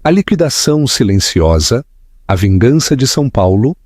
a liquidação silenciosa, a vingança de São Paulo,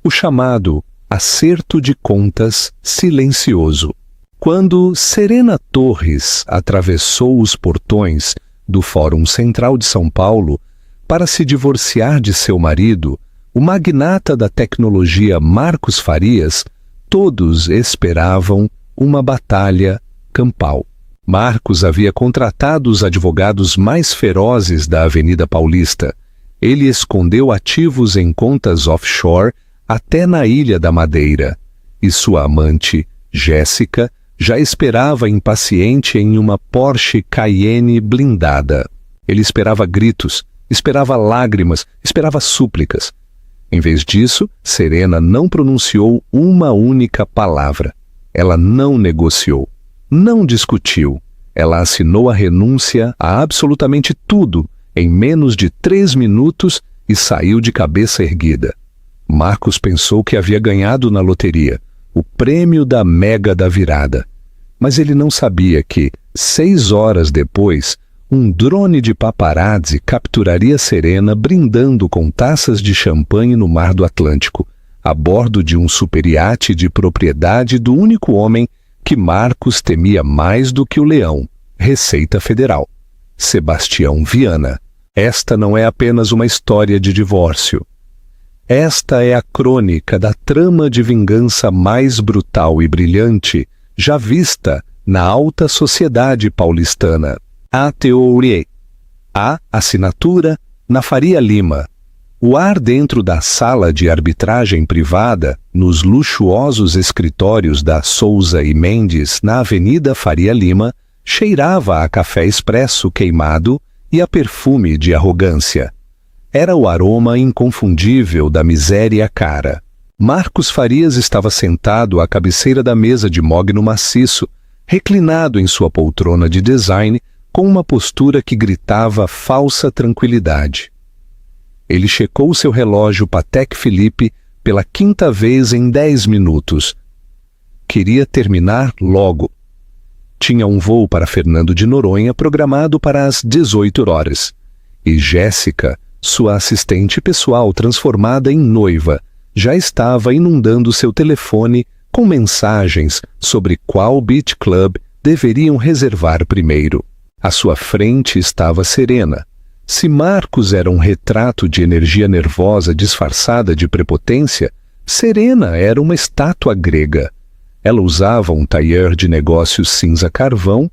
o chamado acerto de contas silencioso. Quando Serena Torres atravessou os portões do Fórum Central de São Paulo para se divorciar de seu marido, o magnata da tecnologia Marcos Farias, todos esperavam uma batalha campal. Marcos havia contratado os advogados mais ferozes da Avenida Paulista. Ele escondeu ativos em contas offshore até na Ilha da Madeira. E sua amante, Jéssica, já esperava impaciente em uma Porsche Cayenne blindada. Ele esperava gritos, esperava lágrimas, esperava súplicas. Em vez disso, Serena não pronunciou uma única palavra. Ela não negociou, não discutiu. Ela assinou a renúncia a absolutamente tudo em menos de 3 minutos e saiu de cabeça erguida. Marcos pensou que havia ganhado na loteria, o prêmio da mega da virada. Mas ele não sabia que, 6 horas depois, um drone de paparazzi capturaria Serena brindando com taças de champanhe no mar do Atlântico, a bordo de um superiate de propriedade do único homem que Marcos temia mais do que o leão, Receita Federal, Sebastião Viana. Esta não é apenas uma história de divórcio. Esta é a crônica da trama de vingança mais brutal e brilhante já vista na alta sociedade paulistana. A teoria, a assinatura na Faria Lima. O ar dentro da sala de arbitragem privada, nos luxuosos escritórios da Souza e Mendes, na Avenida Faria Lima, cheirava a café expresso queimado e a perfume de arrogância. Era o aroma inconfundível da miséria cara. Marcos Farias estava sentado à cabeceira da mesa de mogno maciço, reclinado em sua poltrona de design, com uma postura que gritava falsa tranquilidade. Ele checou seu relógio Patek Philippe pela 5ª vez em 10 minutos. Queria terminar logo. Tinha um voo para Fernando de Noronha programado para as 18 horas. E Jéssica, sua assistente pessoal transformada em noiva, já estava inundando seu telefone com mensagens sobre qual beach club deveriam reservar primeiro. À sua frente estava Serena. Se Marcos era um retrato de energia nervosa disfarçada de prepotência, Serena era uma estátua grega. Ela usava um tailleur de negócios cinza carvão,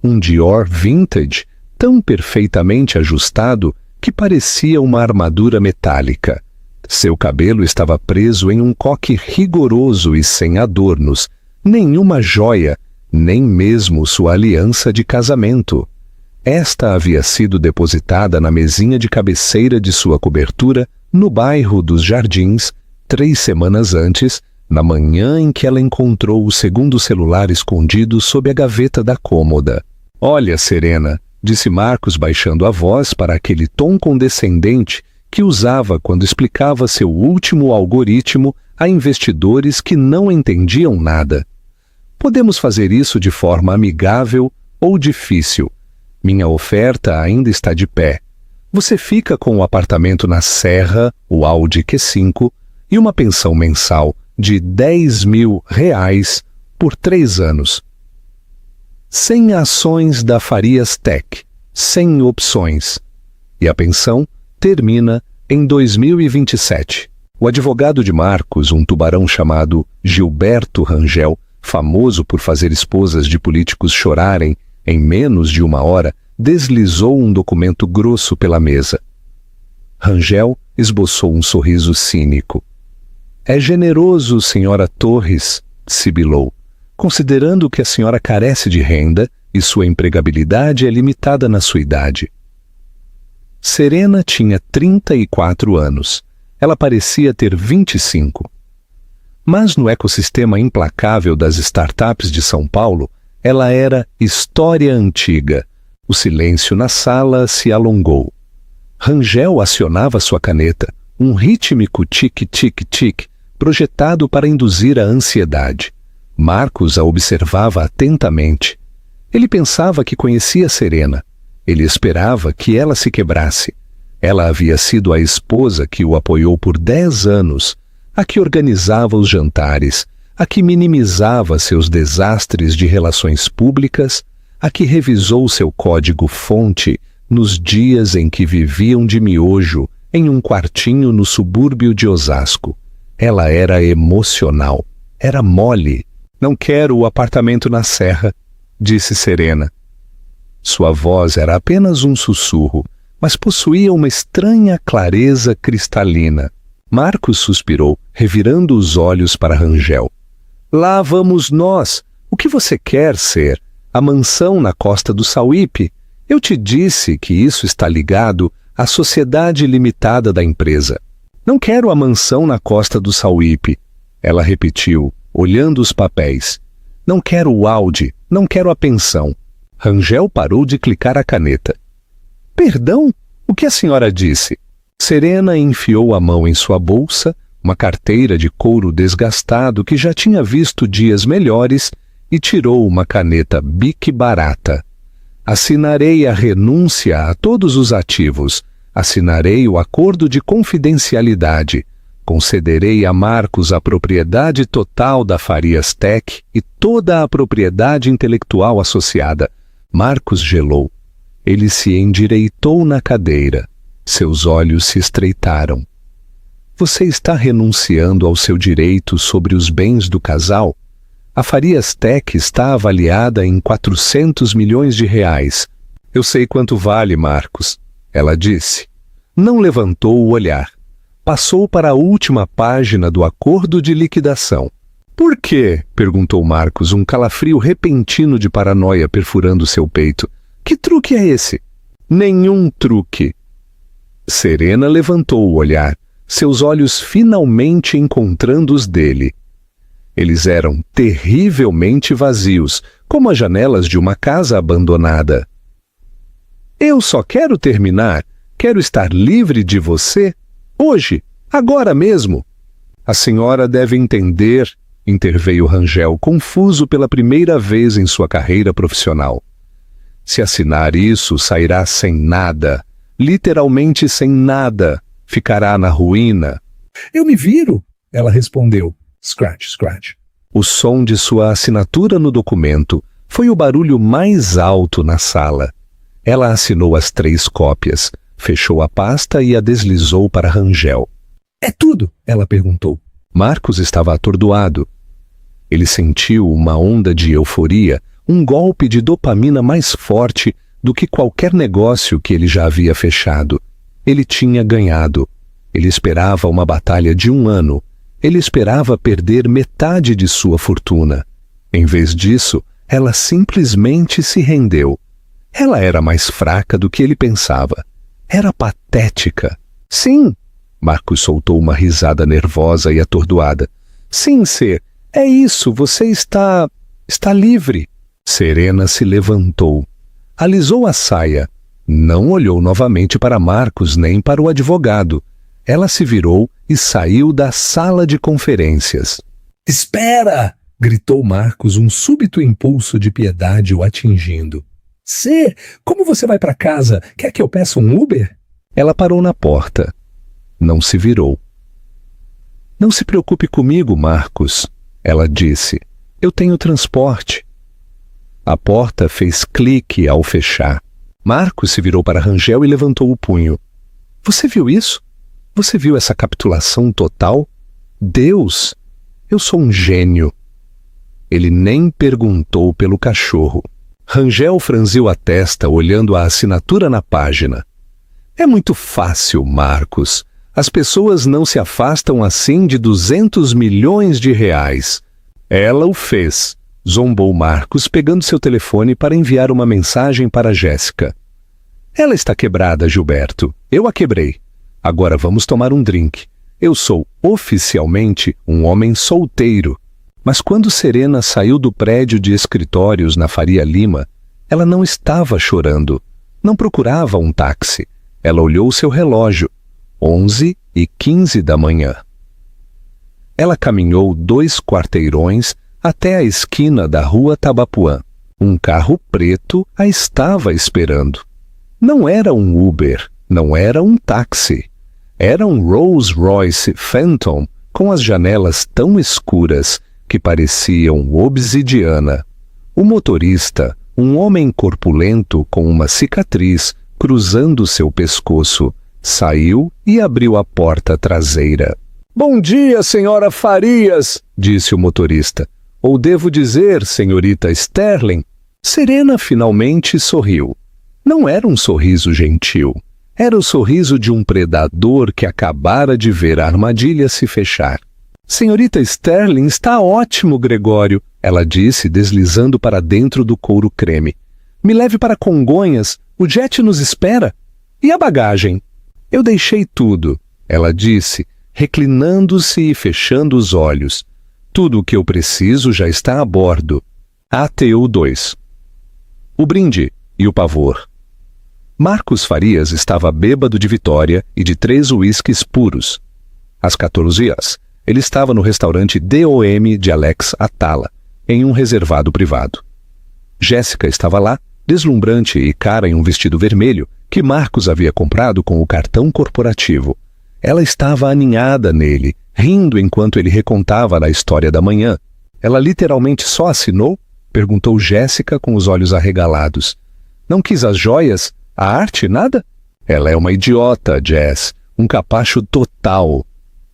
um Dior vintage, tão perfeitamente ajustado que parecia uma armadura metálica. Seu cabelo estava preso em um coque rigoroso e sem adornos, nenhuma joia, nem mesmo sua aliança de casamento. Esta havia sido depositada na mesinha de cabeceira de sua cobertura, no bairro dos Jardins, 3 semanas antes, na manhã em que ela encontrou o segundo celular escondido sob a gaveta da cômoda. "Olha, Serena", disse Marcos baixando a voz para aquele tom condescendente que usava quando explicava seu último algoritmo a investidores que não entendiam nada. "Podemos fazer isso de forma amigável ou difícil. Minha oferta ainda está de pé. Você fica com um apartamento na Serra, o Audi Q5, e uma pensão mensal de R$10.000 por 3 anos. Sem ações da Farias Tech, sem opções. E a pensão termina em 2027. O advogado de Marcos, um tubarão chamado Gilberto Rangel, famoso por fazer esposas de políticos chorarem em menos de 1 hora, deslizou um documento grosso pela mesa. Rangel esboçou um sorriso cínico. "É generoso, senhora Torres", sibilou, "considerando que a senhora carece de renda e sua empregabilidade é limitada na sua idade." Serena tinha 34 anos. Ela parecia ter 25. Mas no ecossistema implacável das startups de São Paulo, ela era história antiga. O silêncio na sala se alongou. Rangel acionava sua caneta, um rítmico tic-tic-tic, projetado para induzir a ansiedade. Marcos a observava atentamente. Ele pensava que conhecia Serena. Ele esperava que ela se quebrasse. Ela havia sido a esposa que o apoiou por 10 anos, a que organizava os jantares, a que minimizava seus desastres de relações públicas, a que revisou seu código-fonte nos dias em que viviam de miojo em um quartinho no subúrbio de Osasco. Ela era emocional, era mole. Não quero o apartamento na Serra, disse Serena. Sua voz era apenas um sussurro, mas possuía uma estranha clareza cristalina. Marcos suspirou, revirando os olhos para Rangel. Lá vamos nós. O que você quer ser? A mansão na costa do Sauípe? Eu te disse que isso está ligado à sociedade limitada da empresa. Não quero a mansão na costa do Sauípe. Ela repetiu, olhando os papéis. Não quero o Audi, não quero a pensão. Rangel parou de clicar a caneta. Perdão? O que a senhora disse? Serena enfiou a mão em sua bolsa, uma carteira de couro desgastado que já tinha visto dias melhores, e tirou uma caneta Bic barata. Assinarei a renúncia a todos os ativos. Assinarei o acordo de confidencialidade. Concederei a Marcos a propriedade total da Farias Tech e toda a propriedade intelectual associada. Marcos gelou. Ele se endireitou na cadeira. Seus olhos se estreitaram. Você está renunciando ao seu direito sobre os bens do casal? A Farias Tech está avaliada em 400 milhões de reais. Eu sei quanto vale, Marcos, ela disse. Não levantou o olhar. Passou para a última página do acordo de liquidação. Por quê? Perguntou Marcos, um calafrio repentino de paranoia perfurando seu peito. Que truque é esse? Nenhum truque. Serena levantou o olhar, seus olhos finalmente encontrando os dele. Eles eram terrivelmente vazios, como as janelas de uma casa abandonada. Eu só quero terminar. Quero estar livre de você. Hoje, agora mesmo. A senhora deve entender, interveio Rangel, confuso pela primeira vez em sua carreira profissional. Se assinar isso, sairá sem nada. Literalmente sem nada. Ficará na ruína. Eu me viro, ela respondeu. Scratch, scratch. O som de sua assinatura no documento foi o barulho mais alto na sala. Ela assinou as 3 cópias, fechou a pasta e a deslizou para Rangel. É tudo? Ela perguntou. Marcos estava atordoado. Ele sentiu uma onda de euforia, um golpe de dopamina mais forte do que qualquer negócio que ele já havia fechado. Ele tinha ganhado. Ele esperava uma batalha de 1 ano. Ele esperava perder metade de sua fortuna. Em vez disso, ela simplesmente se rendeu. Ela era mais fraca do que ele pensava. Era patética. Sim, Marcos soltou uma risada nervosa e atordoada. Sim, Ser, é isso, você está livre. Serena se levantou. Alisou a saia. Não olhou novamente para Marcos nem para o advogado. Ela se virou e saiu da sala de conferências. Espera! Gritou Marcos, um súbito impulso de piedade o atingindo. Ser, como você vai para casa? Quer que eu peça um Uber? Ela parou na porta. Não se virou. Não se preocupe comigo, Marcos, ela disse. Eu tenho transporte. A porta fez clique ao fechar. Marcos se virou para Rangel e levantou o punho. Você viu isso? Você viu essa capitulação total? Deus! Eu sou um gênio. Ele nem perguntou pelo cachorro. Rangel franziu a testa olhando a assinatura na página. É muito fácil, Marcos. As pessoas não se afastam assim de 200 milhões de reais. Ela o fez, zombou Marcos, pegando seu telefone para enviar uma mensagem para Jéssica. Ela está quebrada, Gilberto. Eu a quebrei. Agora vamos tomar um drink. Eu sou, oficialmente, um homem solteiro. Mas quando Serena saiu do prédio de escritórios na Faria Lima, ela não estava chorando. Não procurava um táxi. Ela olhou seu relógio. 11h15 da manhã. Ela caminhou 2 quarteirões até a esquina da rua Tabapuã. Um carro preto a estava esperando. Não era um Uber, Não era um táxi. Era um Rolls-Royce Phantom com as janelas tão escuras que pareciam obsidiana. O motorista, um homem corpulento com uma cicatriz cruzando seu pescoço, saiu e abriu a porta traseira. "Bom dia, senhora Farias", disse o motorista. "Ou devo dizer, senhorita Sterling?" Serena finalmente sorriu. Não era um sorriso gentil. Era o sorriso de um predador que acabara de ver a armadilha se fechar. "Senhorita Sterling está ótimo, Gregório", ela disse, deslizando para dentro do couro creme. "Me leve para Congonhas, o jet nos espera. E a bagagem?" "Eu deixei tudo", ela disse, reclinando-se e fechando os olhos. "Tudo o que eu preciso já está a bordo." ATU 2. O brinde e o pavor. Marcos Farias estava bêbado de vitória e de 3 uísques puros. Às 14 horas, ele estava no restaurante DOM de Alex Atala, em um reservado privado. Jéssica estava lá, deslumbrante e cara em um vestido vermelho que Marcos havia comprado com o cartão corporativo. Ela estava aninhada nele, rindo enquanto ele recontava a história da manhã. "Ela literalmente só assinou?" perguntou Jéssica com os olhos arregalados. "Não quis as joias? A arte, nada?" "Ela é uma idiota, Jess. Um capacho total",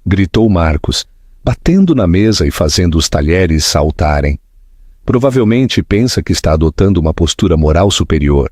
gritou Marcos, batendo na mesa e fazendo os talheres saltarem. "Provavelmente pensa que está adotando uma postura moral superior.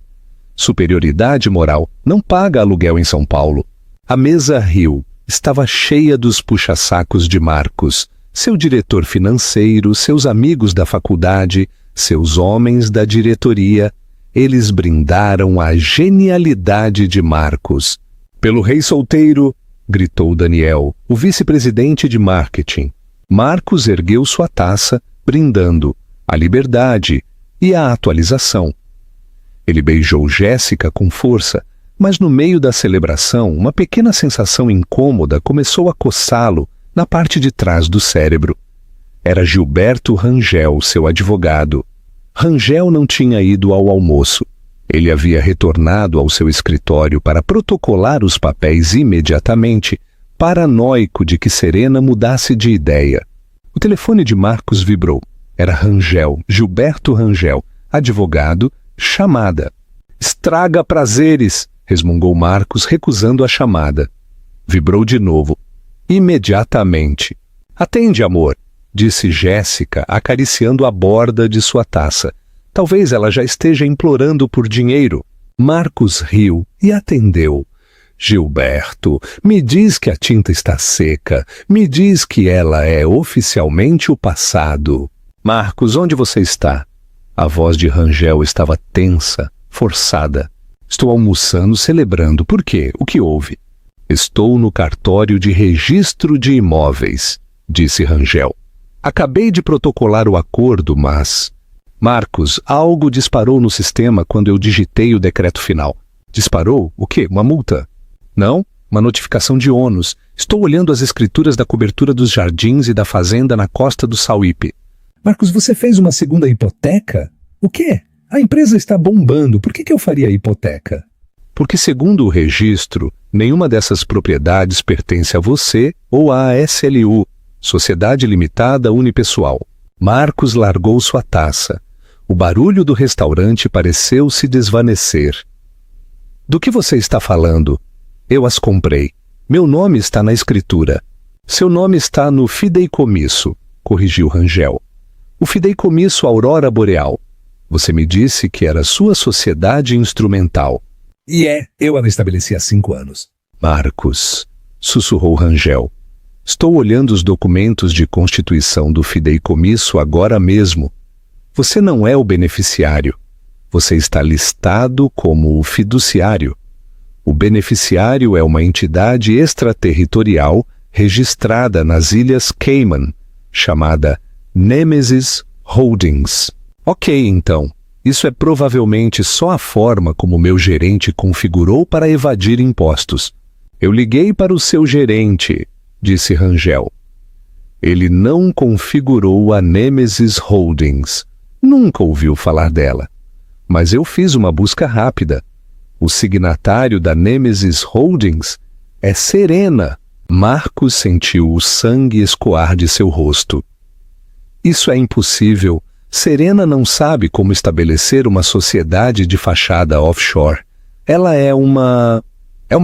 Superioridade moral não paga aluguel em São Paulo." A mesa riu. Estava cheia dos puxa-sacos de Marcos, seu diretor financeiro, seus amigos da faculdade, seus homens da diretoria. Eles brindaram a genialidade de Marcos. "Pelo rei solteiro", gritou Daniel, o vice-presidente de marketing. Marcos ergueu sua taça, brindando a liberdade e a atualização. Ele beijou Jéssica com força, mas no meio da celebração, uma pequena sensação incômoda começou a coçá-lo na parte de trás do cérebro. Era Gilberto Rangel, seu advogado. Rangel não tinha ido ao almoço. Ele havia retornado ao seu escritório para protocolar os papéis imediatamente, paranoico de que Serena mudasse de ideia. O telefone de Marcos vibrou. Era Rangel, Gilberto Rangel, advogado, chamada. "Estraga prazeres", resmungou Marcos, recusando a chamada. Vibrou de novo. Imediatamente. "Atende, amor", disse Jéssica, acariciando a borda de sua taça. Talvez ela já esteja implorando por dinheiro. Marcos riu e atendeu. "Gilberto, me diz que a tinta está seca. Me diz que ela é oficialmente o passado." "Marcos, onde você está?" A voz de Rangel estava tensa, forçada. "Estou almoçando, celebrando. Por quê? O que houve?" "Estou no cartório de registro de imóveis", disse Rangel. "Acabei de protocolar o acordo, mas..." "Marcos, algo disparou no sistema quando eu digitei o decreto final." "Disparou? O quê? Uma multa?" "Não, uma notificação de ônus. Estou olhando as escrituras da cobertura dos jardins e da fazenda na costa do Sauípe." "Marcos, você fez uma segunda hipoteca? O quê? A empresa está bombando. Por que eu faria hipoteca?" "Porque, segundo o registro, nenhuma dessas propriedades pertence a você ou à SLU, Sociedade Limitada Unipessoal." Marcos largou sua taça. O barulho do restaurante pareceu se desvanecer. "Do que você está falando?" "Eu as comprei. Meu nome está na escritura." "Seu nome está no fideicomisso", corrigiu Rangel. "O fideicomisso Aurora Boreal. Você me disse que era sua sociedade instrumental." Eu a estabeleci há 5 anos." "Marcos", sussurrou Rangel. "Estou olhando os documentos de constituição do fideicomisso agora mesmo. Você não é o beneficiário. Você está listado como o fiduciário. O beneficiário é uma entidade extraterritorial registrada nas Ilhas Cayman, chamada Nemesis Holdings." "Ok, então. Isso é provavelmente só a forma como meu gerente configurou para evadir impostos." "Eu liguei para o seu gerente", disse Rangel. "Ele não configurou a Nemesis Holdings. Nunca ouviu falar dela. Mas eu fiz uma busca rápida. O signatário da Nemesis Holdings é Serena. Marcos sentiu o sangue escoar de seu rosto. Isso é impossível. Serena não sabe como estabelecer uma sociedade de fachada offshore. Ela é uma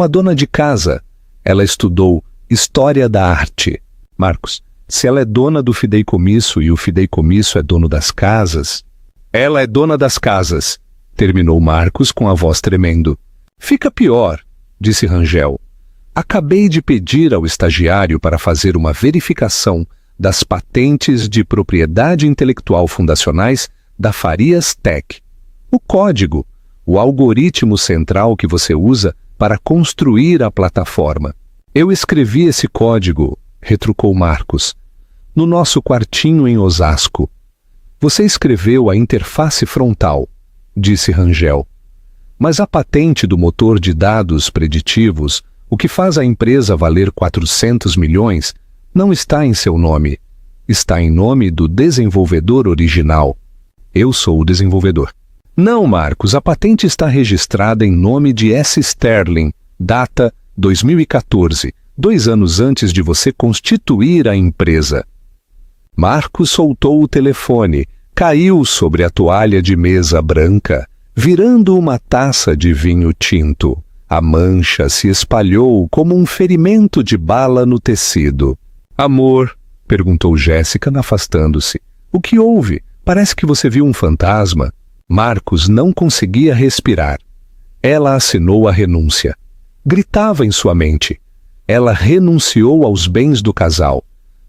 dona de casa. Ela estudou História da Arte. Marcos, se ela é dona do fideicomisso e o fideicomisso é dono das casas... Ela é dona das casas, terminou Marcos com a voz tremendo. Fica pior, disse Rangel. Acabei de pedir ao estagiário para fazer uma verificação das patentes de propriedade intelectual fundacionais da Farias Tech. O código, o algoritmo central que você usa para construir a plataforma. Eu escrevi esse código, retrucou Marcos, no nosso quartinho em Osasco. Você escreveu a interface frontal, disse Rangel. Mas a patente do motor de dados preditivos, o que faz a empresa valer 400 milhões, não está em seu nome. Está em nome do desenvolvedor original. Eu sou o desenvolvedor. Não, Marcos, a patente está registrada em nome de S. Sterling, data 2014, 2 anos antes de você constituir a empresa. Marcos soltou o telefone, caiu sobre a toalha de mesa branca, virando uma taça de vinho tinto. A mancha se espalhou como um ferimento de bala no tecido. Amor, perguntou Jéssica, afastando-se. O que houve? Parece que você viu um fantasma. Marcos não conseguia respirar. Ela assinou a renúncia. Gritava em sua mente. Ela renunciou aos bens do casal.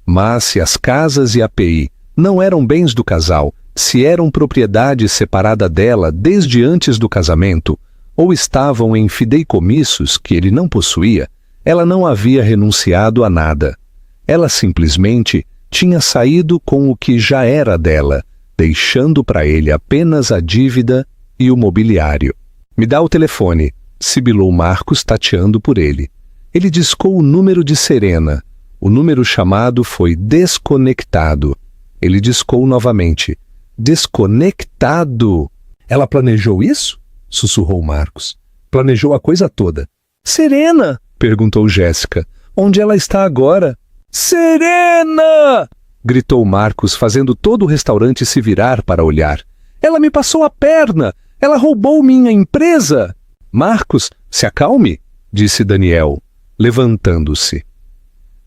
Mas se as casas e a API não eram bens do casal, se eram propriedade separada dela desde antes do casamento, ou estavam em fideicomissos que ele não possuía, ela não havia renunciado a nada. Ela simplesmente tinha saído com o que já era dela, deixando para ele apenas a dívida e o mobiliário. Me dá o telefone, sibilou Marcos tateando por ele. Ele discou o número de Serena. O número chamado foi desconectado. Ele discou novamente. Desconectado! Ela planejou isso? Sussurrou Marcos. Planejou a coisa toda. Serena! Perguntou Jéssica. Onde ela está agora? Serena! Gritou Marcos, fazendo todo o restaurante se virar para olhar. Ela me passou a perna! Ela roubou minha empresa! Marcos, se acalme, disse Daniel, levantando-se.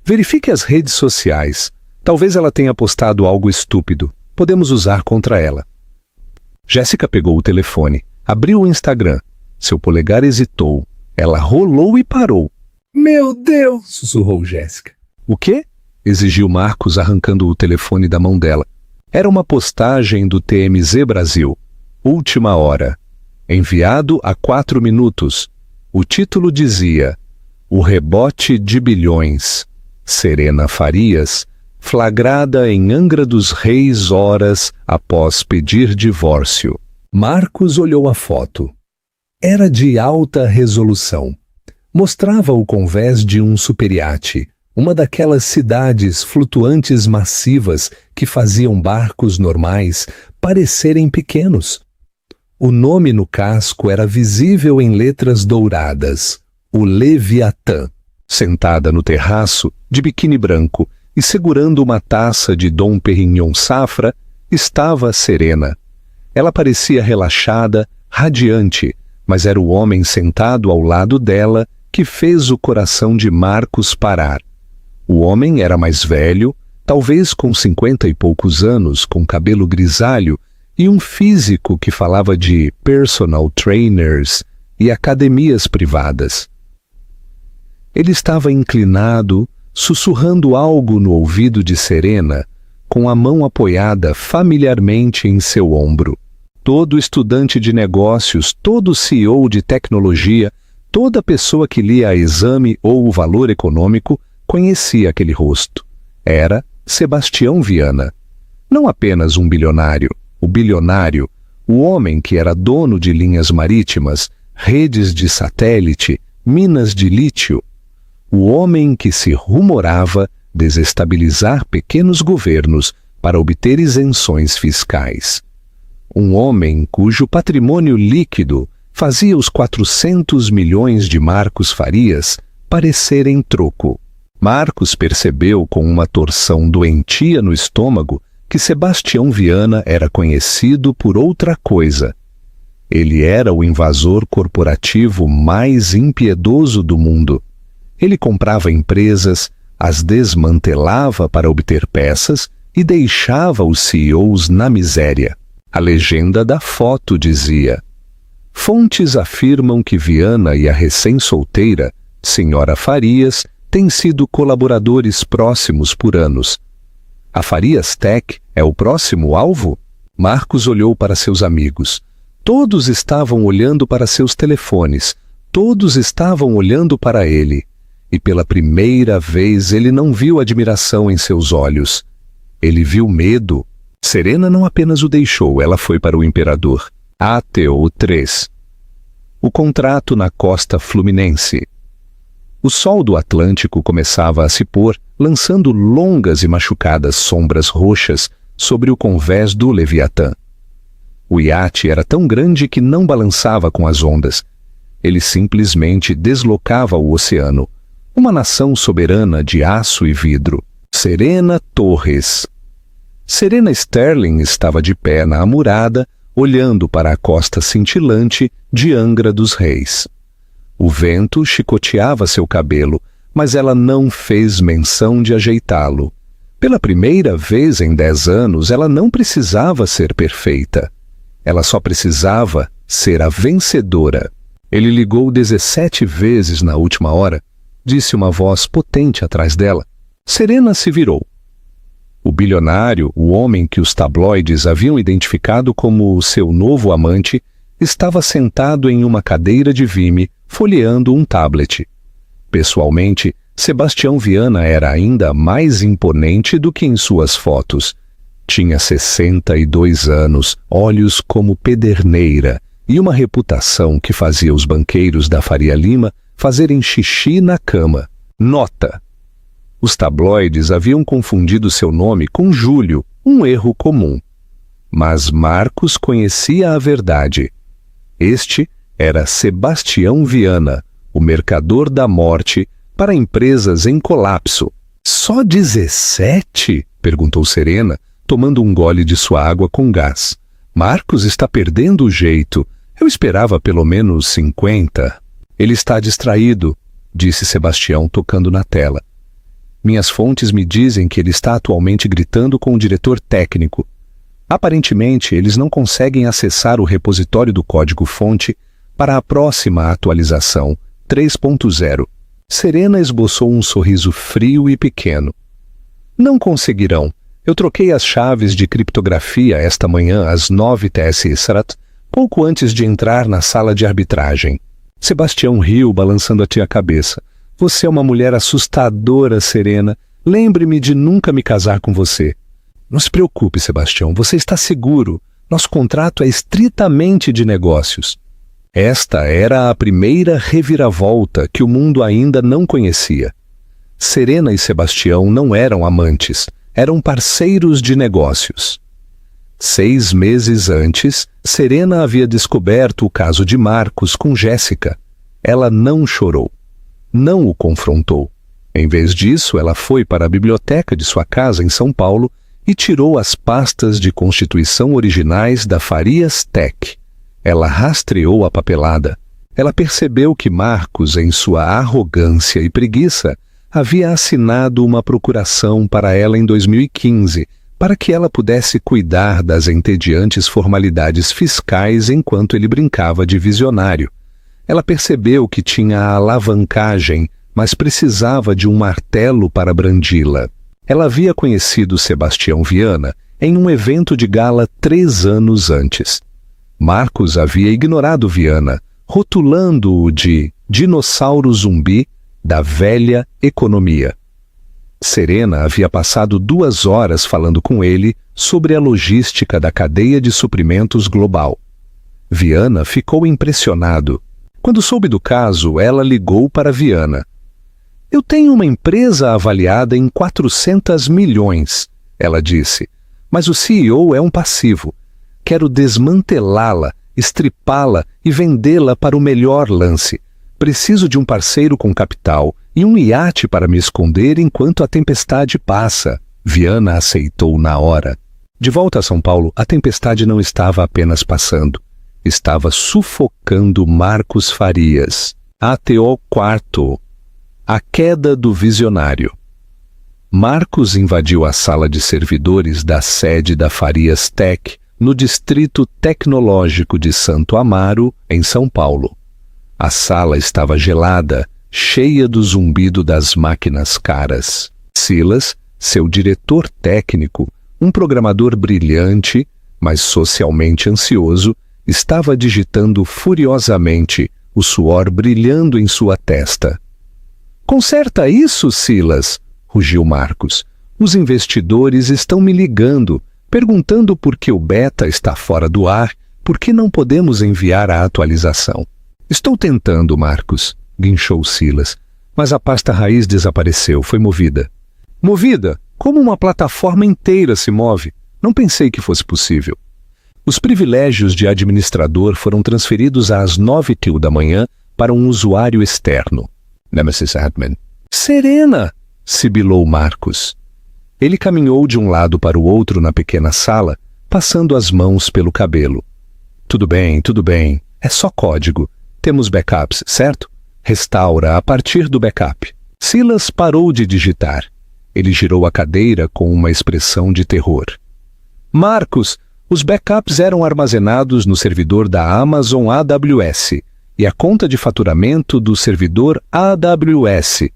Verifique as redes sociais. Talvez ela tenha postado algo estúpido. Podemos usar contra ela. Jéssica pegou o telefone, abriu o Instagram. Seu polegar hesitou. Ela rolou e parou. Meu Deus! Sussurrou Jéssica. O quê? Exigiu Marcos, arrancando o telefone da mão dela. Era uma postagem do TMZ Brasil. Última hora. Enviado há 4 minutos. O título dizia: O rebote de bilhões. Serena Farias, flagrada em Angra dos Reis horas após pedir divórcio. Marcos olhou a foto. Era de alta resolução. Mostrava o convés de um superiate, uma daquelas cidades flutuantes massivas que faziam barcos normais parecerem pequenos. O nome no casco era visível em letras douradas: o Leviatã. Sentada no terraço, de biquíni branco e segurando uma taça de Dom Perignon Safra, estava Serena. Ela parecia relaxada, radiante, mas era o homem sentado ao lado dela que fez o coração de Marcos parar. O homem era mais velho, talvez com 50 e poucos anos, com cabelo grisalho e um físico que falava de personal trainers e academias privadas. Ele estava inclinado, sussurrando algo no ouvido de Serena, com a mão apoiada familiarmente em seu ombro. Todo estudante de negócios, todo CEO de tecnologia, toda pessoa que lia a Exame ou o Valor Econômico conhecia aquele rosto. Era Sebastião Viana. Não apenas um bilionário, o bilionário, o homem que era dono de linhas marítimas, redes de satélite, minas de lítio, o homem que se rumorava desestabilizar pequenos governos para obter isenções fiscais. Um homem cujo patrimônio líquido, fazia os 400 milhões de Marcos Farias parecerem troco. Marcos percebeu com uma torção doentia no estômago que Sebastião Viana era conhecido por outra coisa. Ele era o invasor corporativo mais impiedoso do mundo. Ele comprava empresas, as desmantelava para obter peças e deixava os CEOs na miséria. A legenda da foto dizia: fontes afirmam que Viana e a recém-solteira, senhora Farias, têm sido colaboradores próximos por anos. A Farias Tech é o próximo alvo? Marcos olhou para seus amigos. Todos estavam olhando para seus telefones. Todos estavam olhando para ele. E pela primeira vez ele não viu admiração em seus olhos. Ele viu medo. Serena não apenas o deixou, ela foi para o imperador. ATO 3. O contrato na costa fluminense. O sol do Atlântico começava a se pôr, lançando longas e machucadas sombras roxas sobre o convés do Leviatã. O iate era tão grande que não balançava com as ondas. Ele simplesmente deslocava o oceano, uma nação soberana de aço e vidro. Serena Torres. Serena Sterling estava de pé na amurada, olhando para a costa cintilante de Angra dos Reis. O vento chicoteava seu cabelo, mas ela não fez menção de ajeitá-lo. Pela primeira vez em 10 anos, ela não precisava ser perfeita. Ela só precisava ser a vencedora. Ele ligou 17 vezes na última hora, disse uma voz potente atrás dela. Serena se virou. O bilionário, o homem que os tabloides haviam identificado como seu novo amante, estava sentado em uma cadeira de vime, folheando um tablet. Pessoalmente, Sebastião Viana era ainda mais imponente do que em suas fotos. Tinha 62 anos, olhos como pederneira e uma reputação que fazia os banqueiros da Faria Lima fazerem xixi na cama. Nota: os tabloides haviam confundido seu nome com Júlio, um erro comum. Mas Marcos conhecia a verdade. Este era Sebastião Viana, o mercador da morte para empresas em colapso. Só 17? Perguntou Serena, tomando um gole de sua água com gás. Marcos está perdendo o jeito. Eu esperava pelo menos 50. Ele está distraído, disse Sebastião, tocando na tela. Minhas fontes me dizem que ele está atualmente gritando com o diretor técnico. Aparentemente, eles não conseguem acessar o repositório do código-fonte para a próxima atualização, 3.0. Serena esboçou um sorriso frio e pequeno. Não conseguirão. Eu troquei as chaves de criptografia esta manhã às 9 TSSRAT, pouco antes de entrar na sala de arbitragem. Sebastião riu, balançando a cabeça. Você é uma mulher assustadora, Serena. Lembre-me de nunca me casar com você. Não se preocupe, Sebastião, você está seguro. Nosso contrato é estritamente de negócios. Esta era a primeira reviravolta que o mundo ainda não conhecia. Serena e Sebastião não eram amantes, eram parceiros de negócios. 6 meses antes, Serena havia descoberto o caso de Marcos com Jéssica. Ela não chorou, não o confrontou. Em vez disso, ela foi para a biblioteca de sua casa em São Paulo e tirou as pastas de constituição originais da Farias Tech. Ela rastreou a papelada. Ela percebeu que Marcos, em sua arrogância e preguiça, havia assinado uma procuração para ela em 2015, para que ela pudesse cuidar das entediantes formalidades fiscais enquanto ele brincava de visionário. Ela percebeu que tinha a alavancagem, mas precisava de um martelo para brandi-la. Ela havia conhecido Sebastião Viana em um evento de gala 3 anos antes. Marcos havia ignorado Viana, rotulando-o de dinossauro zumbi da velha economia. Serena havia passado 2 horas falando com ele sobre a logística da cadeia de suprimentos global. Viana ficou impressionado. Quando soube do caso, ela ligou para Viana. Eu tenho uma empresa avaliada em 400 milhões, ela disse, mas o CEO é um passivo. Quero desmantelá-la estripá-la e vendê-la para o melhor lance. Preciso de um parceiro com capital e um iate para me esconder enquanto a tempestade passa. Viana aceitou na hora. De volta a São Paulo, a tempestade não estava apenas passando. Estava sufocando Marcos Farias. ATO 4. A queda do visionário. Marcos invadiu a sala de servidores da sede da Farias Tech, no Distrito Tecnológico de Santo Amaro, em São Paulo. A sala estava gelada, cheia do zumbido das máquinas caras. Silas, seu diretor técnico, um programador brilhante, mas socialmente ansioso, estava digitando furiosamente, o suor brilhando em sua testa. "Conserta isso, Silas!" rugiu Marcos. "Os investidores estão me ligando, perguntando por que o beta está fora do ar, por que não podemos enviar a atualização." "Estou tentando, Marcos", guinchou Silas, mas a pasta raiz desapareceu, foi movida. "Movida? Como uma plataforma inteira se move? Não pensei que fosse possível." Os privilégios de administrador foram transferidos às 9h da manhã para um usuário externo. Nemesis Admin. "Serena!" sibilou Marcos. Ele caminhou de um lado para o outro na pequena sala, passando as mãos pelo cabelo. Tudo bem, é só código. Temos backups, certo? Restaura a partir do backup." Silas parou de digitar. Ele girou a cadeira com uma expressão de terror. "Marcos, os backups eram armazenados no servidor da Amazon AWS e a conta de faturamento do servidor AWS",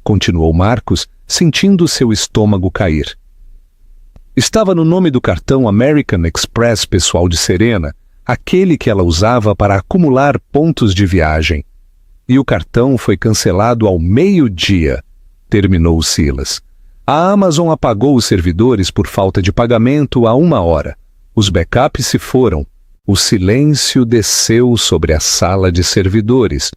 continuou Marcos, sentindo seu estômago cair. "Estava no nome do cartão American Express pessoal de Serena, aquele que ela usava para acumular pontos de viagem. E o cartão foi cancelado ao 12h, terminou Silas. A Amazon apagou os servidores por falta de pagamento há 1 hora. Os backups se foram. O silêncio desceu sobre a sala de servidores.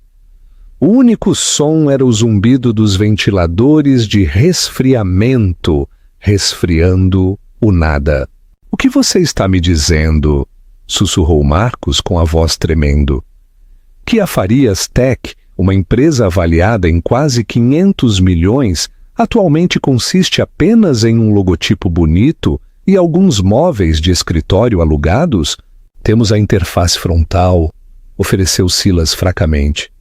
O único som era o zumbido dos ventiladores de resfriamento, resfriando o nada. "O que você está me dizendo?" sussurrou Marcos com a voz tremendo. "Que a Farias Tech, uma empresa avaliada em quase 500 milhões, atualmente consiste apenas em um logotipo bonito e alguns móveis de escritório alugados? Temos a interface frontal", ofereceu Silas fracamente.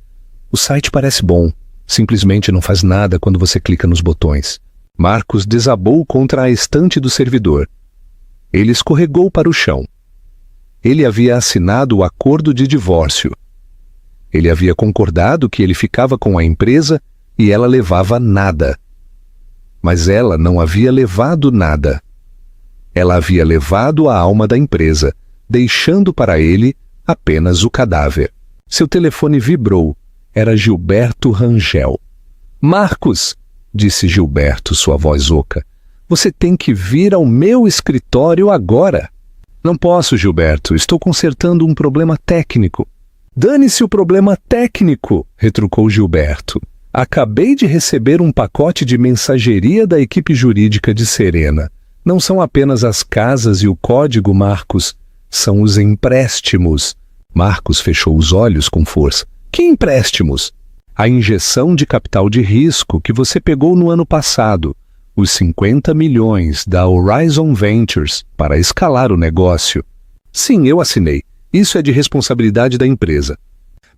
"O site parece bom, simplesmente não faz nada quando você clica nos botões." Marcos desabou contra a estante do servidor. Ele escorregou para o chão. Ele havia assinado o acordo de divórcio. Ele havia concordado que ele ficava com a empresa e ela levava nada. Mas ela não havia levado nada. Ela havia levado a alma da empresa, deixando para ele apenas o cadáver. Seu telefone vibrou. Era Gilberto Rangel. "Marcos", disse Gilberto, sua voz oca, "você tem que vir ao meu escritório agora." "Não posso, Gilberto. Estou consertando um problema técnico." "Dane-se o problema técnico", retrucou Gilberto. "Acabei de receber um pacote de mensageria da equipe jurídica de Serena. Não são apenas as casas e o código, Marcos. São os empréstimos." Marcos fechou os olhos com força. "Que empréstimos?" "A injeção de capital de risco que você pegou no ano passado. Os 50 milhões da Horizon Ventures para escalar o negócio." "Sim, eu assinei. Isso é de responsabilidade da empresa."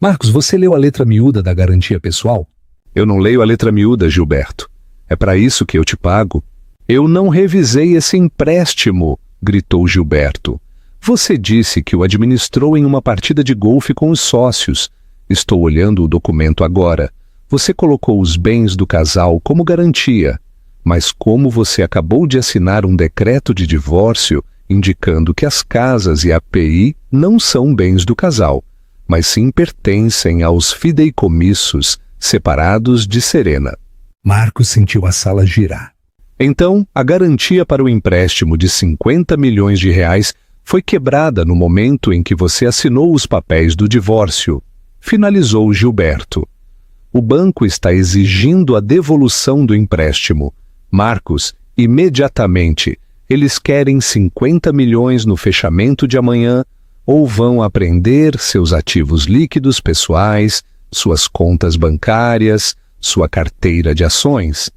"Marcos, você leu a letra miúda da garantia pessoal?" "Eu não leio a letra miúda, Gilberto. É para isso que eu te pago." "Eu não revisei esse empréstimo", gritou Gilberto. "Você disse que o administrou em uma partida de golfe com os sócios. Estou olhando o documento agora. Você colocou os bens do casal como garantia. Mas como você acabou de assinar um decreto de divórcio indicando que as casas e a API não são bens do casal, mas sim pertencem aos fideicomissos separados de Serena." Marcos sentiu a sala girar. Então, a garantia para o empréstimo de 50 milhões de reais foi quebrada no momento em que você assinou os papéis do divórcio, finalizou Gilberto. "O banco está exigindo a devolução do empréstimo. Marcos, imediatamente, eles querem 50 milhões no fechamento de amanhã, ou vão aprender seus ativos líquidos pessoais, suas contas bancárias, sua carteira de ações.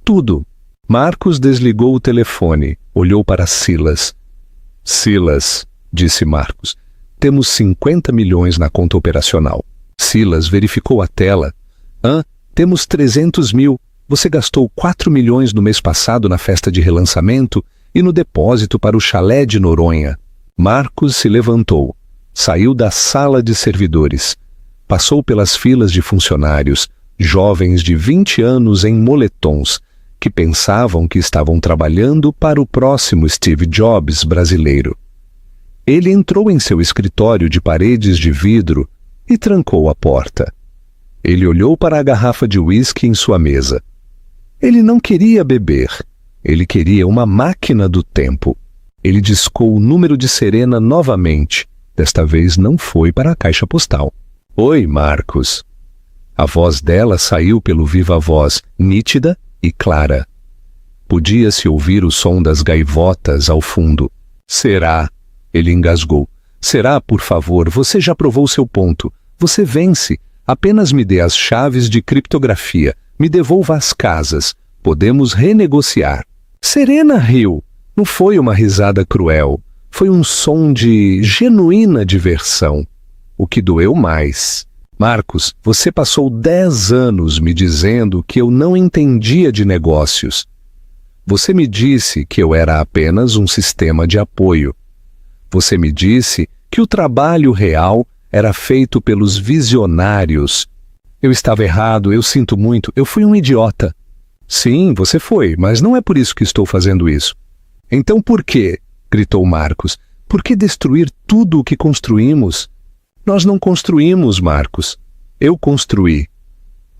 Tudo. Marcos desligou o telefone, olhou para Silas. Silas, disse Marcos, temos 50 milhões na conta operacional. Silas verificou a tela. Temos 300 mil. Você gastou 4 milhões no mês passado na festa de relançamento e no depósito para o chalé de Noronha. Marcos se levantou, saiu da sala de servidores, passou pelas filas de funcionários, jovens de 20 anos em moletons, que pensavam que estavam trabalhando para o próximo Steve Jobs brasileiro. Ele entrou em seu escritório de paredes de vidro e trancou a porta. Ele olhou para a garrafa de uísque em sua mesa. Ele não queria beber. Ele queria uma máquina do tempo. Ele discou o número de Serena novamente. Desta vez não foi para a caixa postal. Oi, Marcos. A voz dela saiu pelo viva-voz, nítida e clara. Podia-se ouvir o som das gaivotas ao fundo. Será? Ele engasgou. Será, por favor, você já provou seu ponto. Você vence. Apenas me dê as chaves de criptografia. Me devolva as casas. Podemos renegociar. Serena riu. Não foi uma risada cruel. Foi um som de genuína diversão. O que doeu mais. Marcos, você passou 10 anos me dizendo que eu não entendia de negócios. Você me disse que eu era apenas um sistema de apoio. Você me disse que o trabalho real era feito pelos visionários. Eu estava errado, eu sinto muito, eu fui um idiota. Sim, você foi, mas não é por isso que estou fazendo isso. Então por quê? Gritou Marcos. Por que destruir tudo o que construímos? Nós não construímos, Marcos. Eu construí.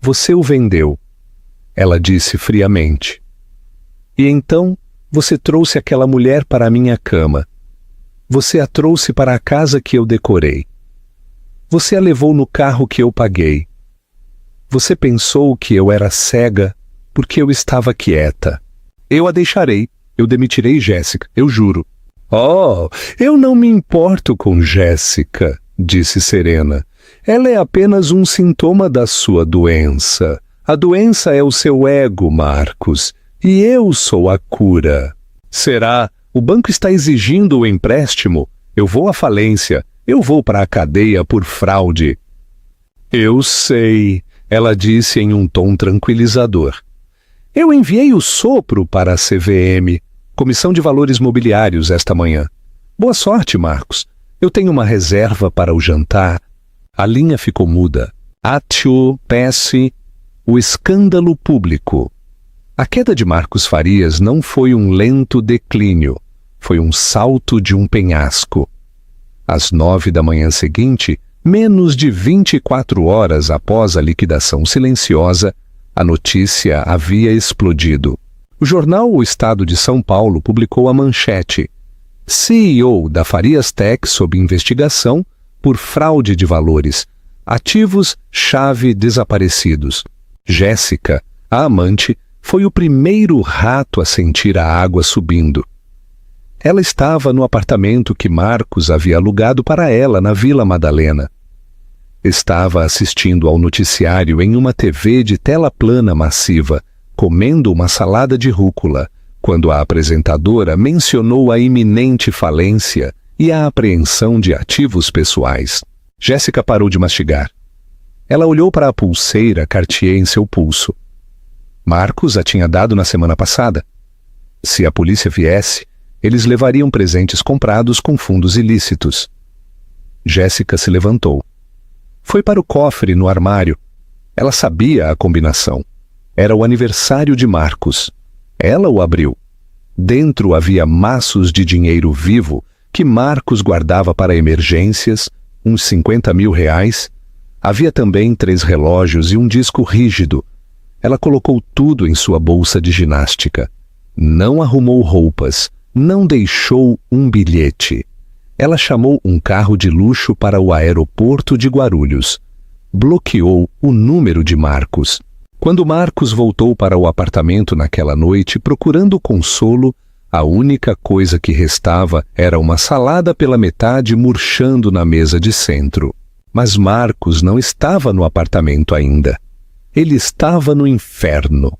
Você o vendeu. Ela disse friamente. E então você trouxe aquela mulher para a minha cama. Você a trouxe para a casa que eu decorei. Você a levou no carro que eu paguei. Você pensou que eu era cega porque eu estava quieta. Eu a deixarei. Eu demitirei Jéssica, eu juro. Oh, eu não me importo com Jéssica, disse Serena. Ela é apenas um sintoma da sua doença. A doença é o seu ego, Marcos. E eu sou a cura. Será? O banco está exigindo o empréstimo. Eu vou à falência. Eu vou para a cadeia por fraude. Eu sei, ela disse em um tom tranquilizador. Eu enviei o sopro para a CVM, Comissão de Valores Mobiliários, esta manhã. Boa sorte, Marcos. Eu tenho uma reserva para o jantar. A linha ficou muda. Atio, Pesce, o escândalo público. A queda de Marcos Farias não foi um lento declínio. Foi um salto de um penhasco. Às 9 da manhã seguinte, menos de 24 horas após a liquidação silenciosa, a notícia havia explodido. O jornal O Estado de São Paulo publicou a manchete: CEO da Farias Tech sob investigação por fraude de valores. Ativos-chave desaparecidos. Jéssica, a amante, foi o primeiro rato a sentir a água subindo. Ela estava no apartamento que Marcos havia alugado para ela na Vila Madalena. Estava assistindo ao noticiário em uma TV de tela plana massiva, comendo uma salada de rúcula, quando a apresentadora mencionou a iminente falência e a apreensão de ativos pessoais. Jéssica parou de mastigar. Ela olhou para a pulseira Cartier em seu pulso. Marcos a tinha dado na semana passada. Se a polícia viesse, eles levariam presentes comprados com fundos ilícitos. Jéssica se levantou. Foi para o cofre no armário. Ela sabia a combinação. Era o aniversário de Marcos. Ela o abriu. Dentro havia maços de dinheiro vivo que Marcos guardava para emergências, uns 50 mil reais. Havia também 3 relógios e um disco rígido. Ela colocou tudo em sua bolsa de ginástica. Não arrumou roupas. Não deixou um bilhete. Ela chamou um carro de luxo para o aeroporto de Guarulhos. Bloqueou o número de Marcos. Quando Marcos voltou para o apartamento naquela noite procurando consolo, A única coisa que restava era uma salada pela metade murchando na mesa de centro. Mas Marcos não estava no apartamento ainda. Ele estava no inferno.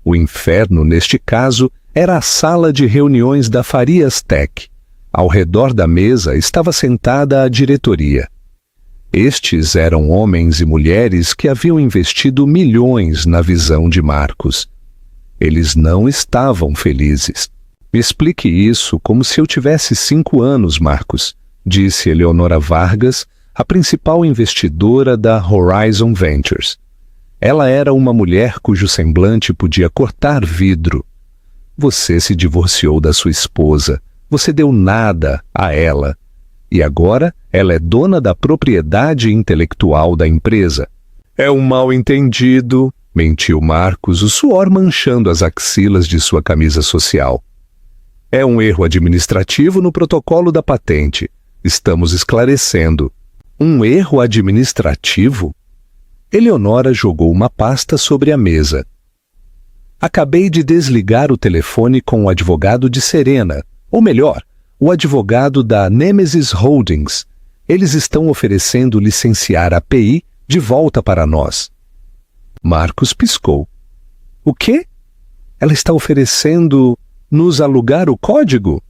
O inferno, neste caso, era a sala de reuniões da Farias Tech. Ao redor da mesa estava sentada a diretoria. Estes eram homens e mulheres que haviam investido milhões na visão de Marcos. Eles não estavam felizes. Me explique isso como se eu tivesse 5 anos, Marcos, disse Eleonora Vargas, a principal investidora da Horizon Ventures. Ela era uma mulher cujo semblante podia cortar vidro. Você se divorciou da sua esposa. Você deu nada a ela. E agora ela é dona da propriedade intelectual da empresa. É um mal-entendido, mentiu Marcos, o suor manchando as axilas de sua camisa social. É um erro administrativo no protocolo da patente. Estamos esclarecendo. Um erro administrativo? Eleonora jogou uma pasta sobre a mesa. Acabei de desligar o telefone com o advogado de Serena, ou melhor, o advogado da Nemesis Holdings. Eles estão oferecendo licenciar a API de volta para nós. Marcos piscou. O quê? Ela está oferecendo nos alugar o código?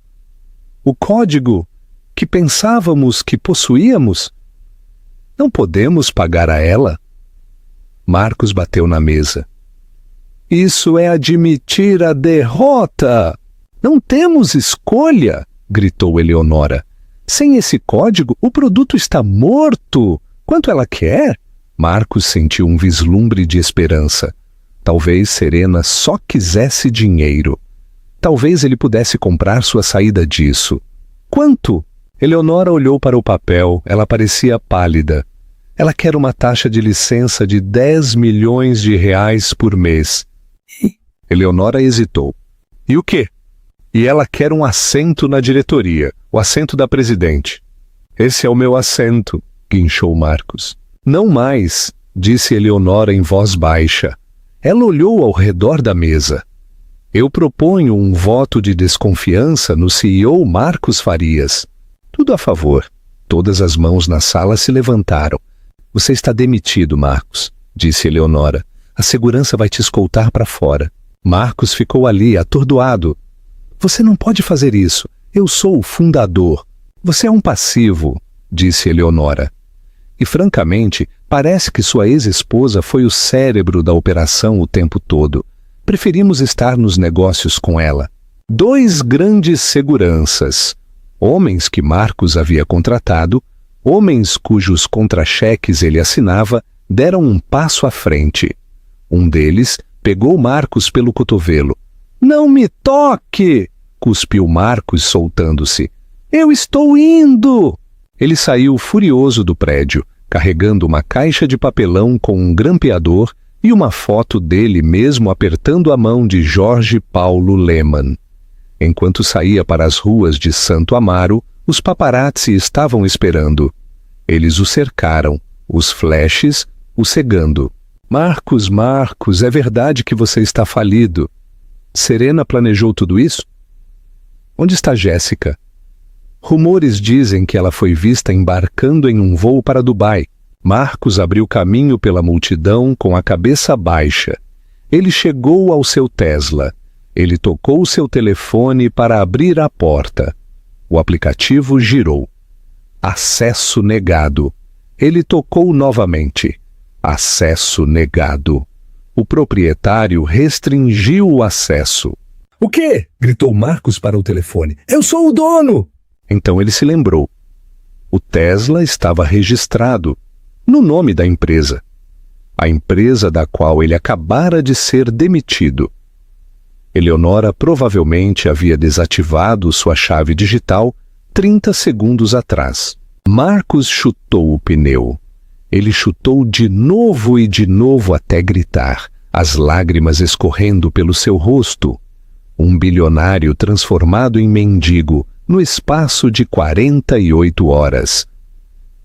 O código que pensávamos que possuíamos? Não podemos pagar a ela? Marcos bateu na mesa. Isso é admitir a derrota! Não temos escolha! Gritou Eleonora. Sem esse código, o produto está morto! Quanto ela quer? Marcos sentiu um vislumbre de esperança. Talvez Serena só quisesse dinheiro. Talvez ele pudesse comprar sua saída disso. Quanto? Eleonora olhou para o papel. Ela parecia pálida. Ela quer uma taxa de licença de 10 milhões de reais por mês. Eleonora hesitou. E o quê? E ela quer um assento na diretoria, o assento da presidente. Esse é o meu assento, guinchou Marcos. Não mais, disse Eleonora em voz baixa. Ela olhou ao redor da mesa. Eu proponho um voto de desconfiança no CEO Marcos Farias. Tudo a favor. Todas as mãos na sala se levantaram. Você está demitido, Marcos, disse Eleonora. A segurança vai te escoltar para fora. Marcos ficou ali, atordoado. Você não pode fazer isso. Eu sou o fundador. Você é um passivo, disse Eleonora. E, francamente, parece que sua ex-esposa foi o cérebro da operação o tempo todo. Preferimos estar nos negócios com ela. 2 grandes seguranças. Homens que Marcos havia contratado, homens cujos contra-cheques ele assinava, deram um passo à frente. Um deles pegou Marcos pelo cotovelo. Não me toque! Cuspiu Marcos, soltando-se. Eu estou indo! Ele saiu furioso do prédio, carregando uma caixa de papelão com um grampeador e uma foto dele mesmo apertando a mão de Jorge Paulo Lemann. Enquanto saía para as ruas de Santo Amaro, os paparazzi estavam esperando. Eles o cercaram, os flashes o cegando. Marcos, Marcos, é verdade que você está falido. Serena planejou tudo isso? Onde está Jéssica? Rumores dizem que ela foi vista embarcando em um voo para Dubai. Marcos abriu caminho pela multidão com a cabeça baixa. Ele chegou ao seu Tesla. Ele tocou seu telefone para abrir a porta. O aplicativo girou. Acesso negado. Ele tocou novamente. Acesso negado. O proprietário restringiu o acesso. O quê? Gritou Marcos para o telefone. Eu sou o dono! Então ele se lembrou. O Tesla estava registrado no nome da empresa. A empresa da qual ele acabara de ser demitido. Eleonora provavelmente havia desativado sua chave digital 30 segundos atrás. Marcos chutou o pneu. Ele chutou de novo e de novo até gritar, as lágrimas escorrendo pelo seu rosto. Um bilionário transformado em mendigo no espaço de 48 horas.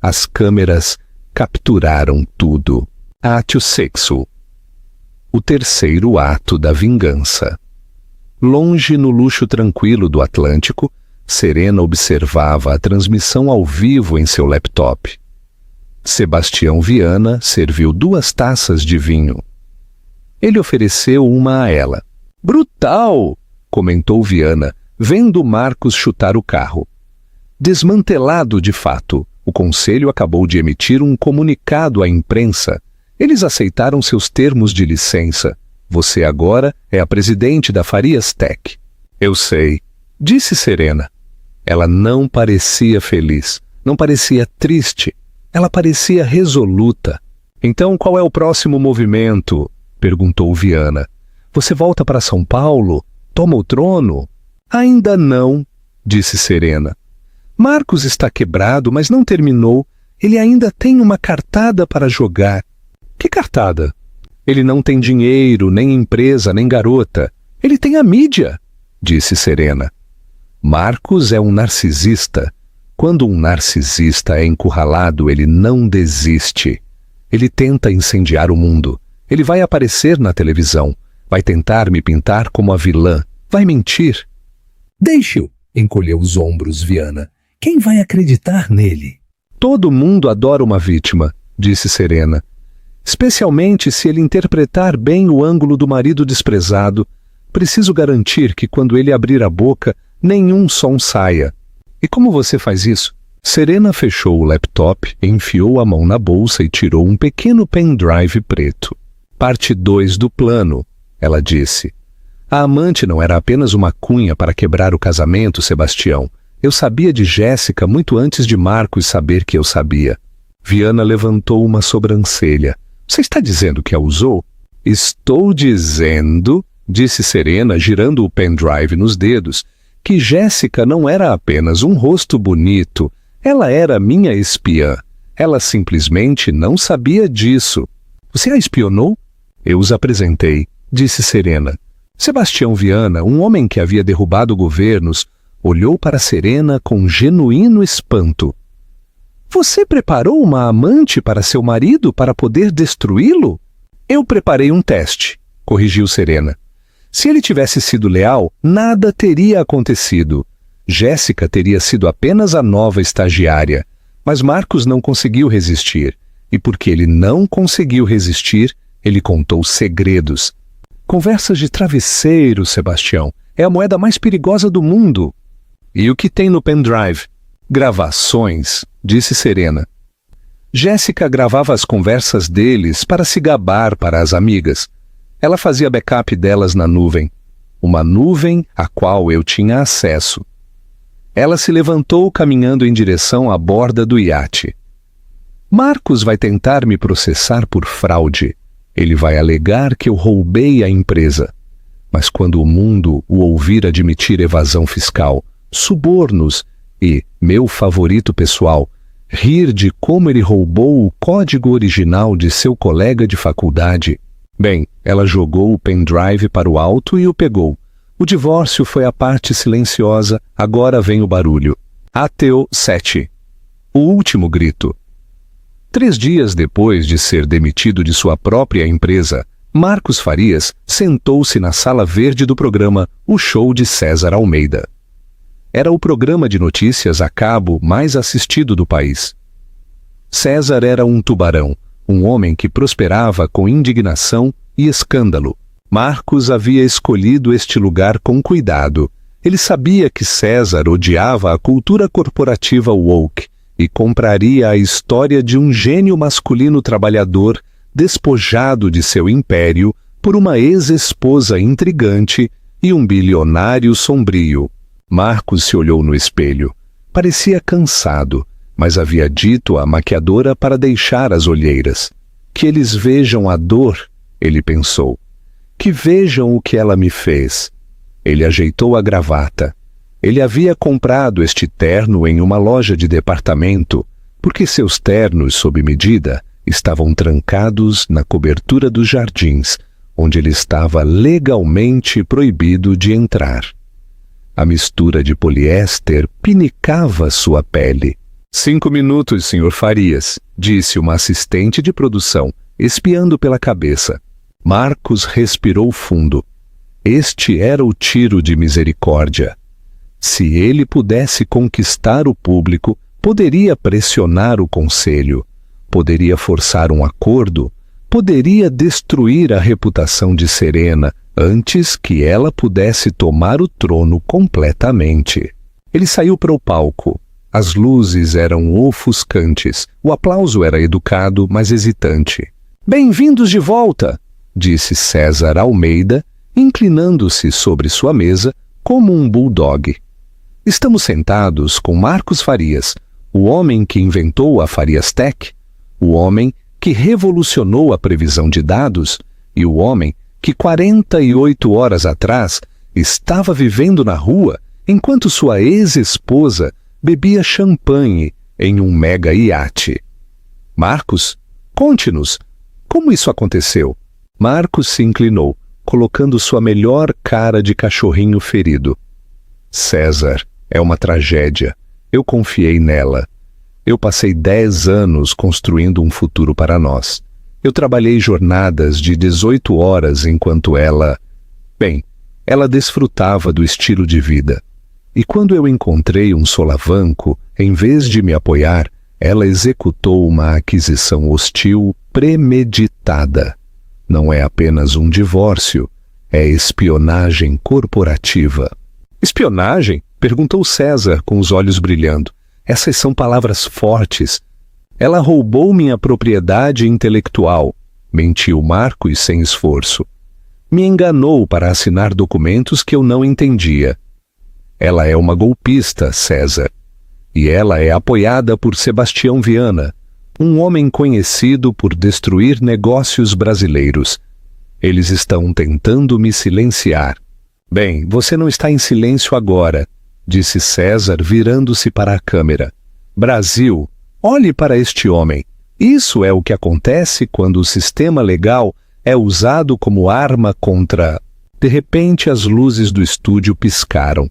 As câmeras capturaram tudo. Ato 6. O terceiro ato da vingança. Longe no luxo tranquilo do Atlântico, Serena observava a transmissão ao vivo em seu laptop. Sebastião Viana serviu 2 taças de vinho. Ele ofereceu uma a ela. "Brutal!" comentou Viana, vendo Marcos chutar o carro. Desmantelado de fato, o conselho acabou de emitir um comunicado à imprensa. Eles aceitaram seus termos de licença. Você agora é a presidente da Farias Tech. Eu sei, disse Serena. Ela não parecia feliz, não parecia triste. Ela parecia resoluta. Então qual é o próximo movimento? Perguntou Viana. Você volta para São Paulo? Toma o trono? Ainda não, disse Serena. Marcos está quebrado, mas não terminou. Ele ainda tem uma cartada para jogar. Que cartada? Ele não tem dinheiro, nem empresa, nem garota. Ele tem a mídia, disse Serena. Marcos é um narcisista. Quando um narcisista é encurralado, ele não desiste. Ele tenta incendiar o mundo. Ele vai aparecer na televisão. Vai tentar me pintar como a vilã. Vai mentir. Deixe-o, encolheu os ombros Viana. Quem vai acreditar nele? Todo mundo adora uma vítima, disse Serena. Especialmente se ele interpretar bem o ângulo do marido desprezado. Preciso garantir que quando ele abrir a boca, nenhum som saia. E como você faz isso? Serena fechou o laptop, enfiou a mão na bolsa e tirou um pequeno pendrive preto. Parte 2 do plano, ela disse. A amante não era apenas uma cunha para quebrar o casamento, Sebastião. Eu sabia de Jéssica muito antes de Marcos saber que eu sabia. Viana levantou uma sobrancelha. Você está dizendo que a usou? Estou dizendo, disse Serena, girando o pendrive nos dedos, que Jéssica não era apenas um rosto bonito, ela era minha espiã. Ela simplesmente não sabia disso. Você a espionou? Eu os apresentei, disse Serena. Sebastião Viana, um homem que havia derrubado governos, olhou para Serena com genuíno espanto. Você preparou uma amante para seu marido para poder destruí-lo? Eu preparei um teste, corrigiu Serena. Se ele tivesse sido leal, nada teria acontecido. Jéssica teria sido apenas a nova estagiária, mas Marcos não conseguiu resistir. E porque ele não conseguiu resistir, ele contou segredos. Conversas de travesseiro, Sebastião. É a moeda mais perigosa do mundo. E o que tem no pendrive? Gravações, disse Serena. Jéssica gravava as conversas deles para se gabar para as amigas. Ela fazia backup delas na nuvem. Uma nuvem à qual eu tinha acesso. Ela se levantou caminhando em direção à borda do iate. Marcos vai tentar me processar por fraude. Ele vai alegar que eu roubei a empresa. Mas quando o mundo o ouvir admitir evasão fiscal, subornos e, meu favorito pessoal, rir de como ele roubou o código original de seu colega de faculdade. Bem, ela jogou o pendrive para o alto e o pegou. O divórcio foi a parte silenciosa, agora vem o barulho. Ateu 7. O último grito. 3 dias depois de ser demitido de sua própria empresa, Marcos Farias sentou-se na sala verde do programa O Show de César Almeida. Era o programa de notícias a cabo mais assistido do país. César era um tubarão, um homem que prosperava com indignação e escândalo. Marcos havia escolhido este lugar com cuidado. Ele sabia que César odiava a cultura corporativa woke e compraria a história de um gênio masculino trabalhador despojado de seu império por uma ex-esposa intrigante e um bilionário sombrio. Marcos se olhou no espelho. Parecia cansado, mas havia dito à maquiadora para deixar as olheiras. Que eles vejam a dor, ele pensou. Que vejam o que ela me fez. Ele ajeitou a gravata. Ele havia comprado este terno em uma loja de departamento, porque seus ternos sob medida estavam trancados na cobertura dos jardins, onde ele estava legalmente proibido de entrar. A mistura de poliéster pinicava sua pele. 5 minutos, Sr. Farias, disse uma assistente de produção, espiando pela cabeça. Marcos respirou fundo. Este era o tiro de misericórdia. Se ele pudesse conquistar o público, poderia pressionar o conselho, poderia forçar um acordo, poderia destruir a reputação de Serena antes que ela pudesse tomar o trono completamente. Ele saiu para o palco. As luzes eram ofuscantes. O aplauso era educado, mas hesitante. "Bem-vindos de volta!" disse César Almeida, inclinando-se sobre sua mesa como um bulldog. "Estamos sentados com Marcos Farias, o homem que inventou a Farias Tech, o homem que revolucionou a previsão de dados e o homem que 48 horas atrás estava vivendo na rua enquanto sua ex-esposa bebia champanhe em um mega iate. Marcos, conte-nos, como isso aconteceu?" Marcos se inclinou, colocando sua melhor cara de cachorrinho ferido. "César, é uma tragédia. Eu confiei nela. Eu passei 10 anos construindo um futuro para nós. Eu trabalhei jornadas de 18 horas enquanto ela... Bem, ela desfrutava do estilo de vida. E quando eu encontrei um solavanco, em vez de me apoiar, ela executou uma aquisição hostil premeditada. Não é apenas um divórcio, é espionagem corporativa." "Espionagem?" perguntou César com os olhos brilhando. "Essas são palavras fortes. Ela roubou minha propriedade intelectual", mentiu Marcos sem esforço. "Me enganou para assinar documentos que eu não entendia. Ela é uma golpista, César. E ela é apoiada por Sebastião Viana, um homem conhecido por destruir negócios brasileiros. Eles estão tentando me silenciar." "Bem, você não está em silêncio agora", disse César, virando-se para a câmera. "Brasil, olhe para este homem. Isso é o que acontece quando o sistema legal é usado como arma contra..." De repente, as luzes do estúdio piscaram.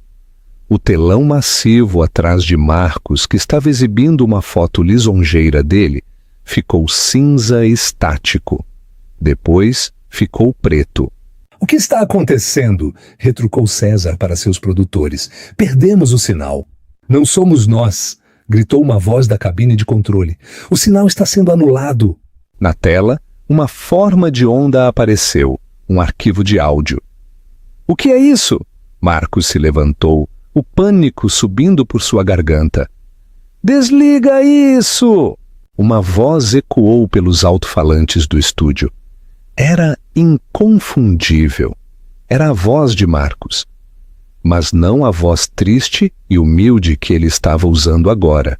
O telão massivo atrás de Marcos, que estava exibindo uma foto lisonjeira dele, ficou cinza estático. Depois, ficou preto. "O que está acontecendo?" retrucou César para seus produtores. "Perdemos o sinal." "Não somos nós", gritou uma voz da cabine de controle. "O sinal está sendo anulado." Na tela, uma forma de onda apareceu, um arquivo de áudio. "O que é isso?" Marcos se levantou, o pânico subindo por sua garganta. "Desliga isso!" Uma voz ecoou pelos alto-falantes do estúdio. Era inconfundível. Era a voz de Marcos. Mas não a voz triste e humilde que ele estava usando agora.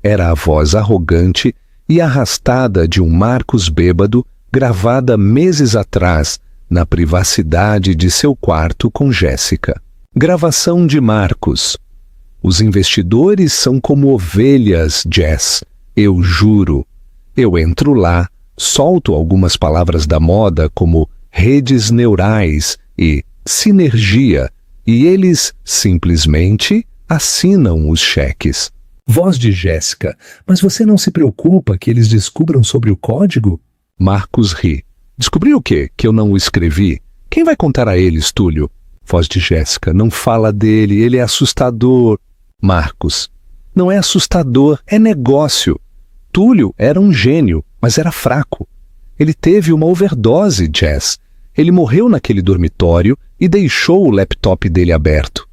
Era a voz arrogante e arrastada de um Marcos bêbado, gravada meses atrás, na privacidade de seu quarto com Jéssica. Gravação de Marcos. "Os investidores são como ovelhas, Jess. Eu juro. Eu entro lá, solto algumas palavras da moda como redes neurais e sinergia, e eles simplesmente assinam os cheques." Voz de Jéssica. "Mas você não se preocupa que eles descubram sobre o código?" Marcos ri. "Descobrir o quê? Que eu não o escrevi? Quem vai contar a eles, Túlio?" Voz de Jéssica. "Não fala dele, ele é assustador." Marcos. "Não é assustador, é negócio. Túlio era um gênio, mas era fraco. Ele teve uma overdose, Jess. Ele morreu naquele dormitório e deixou o laptop dele aberto.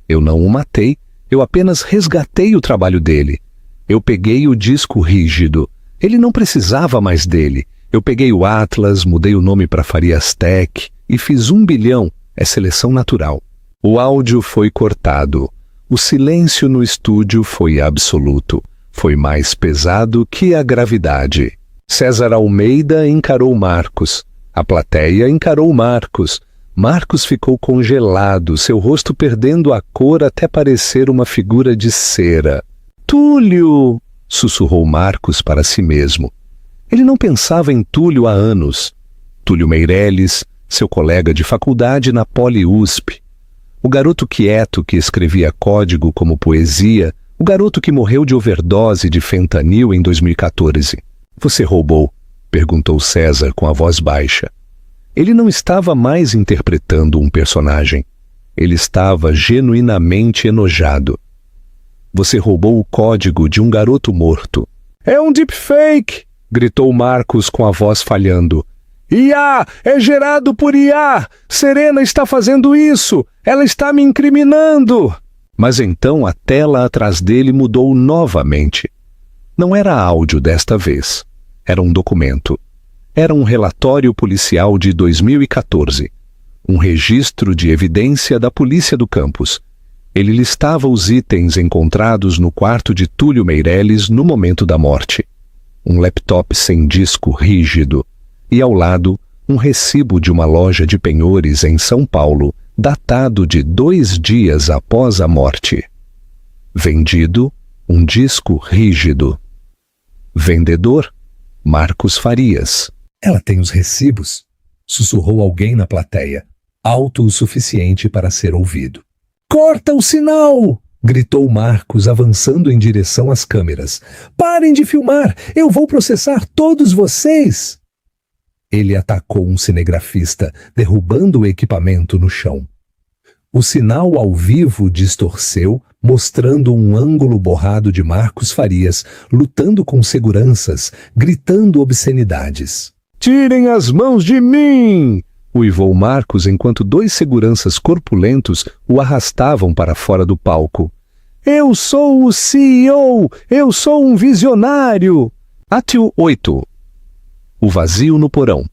Eu não o matei, eu apenas resgatei o trabalho dele. Eu peguei o disco rígido. Ele não precisava mais dele. Eu peguei o Atlas, mudei o nome para Farias Tech e fiz 1 bilhão. É seleção natural." O áudio foi cortado. O silêncio no estúdio foi absoluto. Foi mais pesado que a gravidade. César Almeida encarou Marcos. A plateia encarou Marcos. Marcos ficou congelado, seu rosto perdendo a cor até parecer uma figura de cera. "Túlio!" sussurrou Marcos para si mesmo. Ele não pensava em Túlio há anos. Túlio Meirelles, seu colega de faculdade na Poli-USP. O garoto quieto que escrevia código como poesia, o garoto que morreu de overdose de fentanil em 2014. "Você roubou?" perguntou César com a voz baixa. Ele não estava mais interpretando um personagem. Ele estava genuinamente enojado. Você roubou o código de um garoto morto. É um deepfake! Gritou Marcos com a voz falhando. IA! É gerado por IA! Serena está fazendo isso! Ela está me incriminando! Mas então a tela atrás dele mudou novamente. Não era áudio desta vez. Era um documento. Era um relatório policial de 2014. Um registro de evidência da polícia do campus. Ele listava os itens encontrados no quarto de Túlio Meireles no momento da morte. Um laptop sem disco rígido. E ao lado, um recibo de uma loja de penhores em São Paulo, datado de 2 dias após a morte. Vendido, um disco rígido. Vendedor, Marcos Farias. Ela tem os recibos, sussurrou alguém na plateia, alto o suficiente para ser ouvido. Corta o sinal! Gritou Marcos, avançando em direção às câmeras. Parem de filmar! Eu vou processar todos vocês! Ele atacou um cinegrafista, derrubando o equipamento no chão. O sinal ao vivo distorceu, mostrando um ângulo borrado de Marcos Farias, lutando com seguranças, gritando obscenidades. Tirem as mãos de mim! Uivou Marcos enquanto 2 seguranças corpulentos o arrastavam para fora do palco. Eu sou o CEO! Eu sou um visionário! Átio 8. O vazio no porão.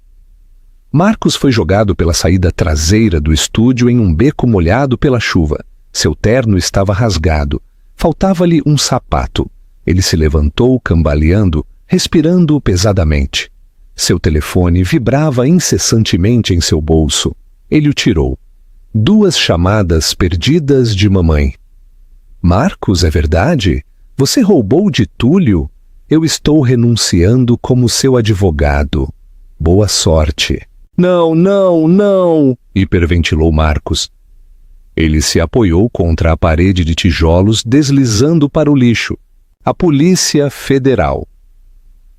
Marcos foi jogado pela saída traseira do estúdio em um beco molhado pela chuva. Seu terno estava rasgado. Faltava-lhe um sapato. Ele se levantou cambaleando, respirando pesadamente. Seu telefone vibrava incessantemente em seu bolso. Ele o tirou. 2 chamadas perdidas de mamãe. Marcos, é verdade? Você roubou de Túlio? Eu estou renunciando como seu advogado. Boa sorte. Não, não, não! Hiperventilou Marcos. Ele se apoiou contra a parede de tijolos, deslizando para o lixo. A Polícia Federal.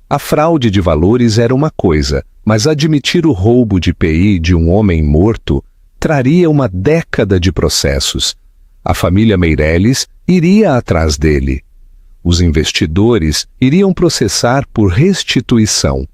A fraude de valores era uma coisa, mas admitir o roubo de IPI de um homem morto traria uma década de processos. A família Meireles iria atrás dele. Os investidores iriam processar por restituição.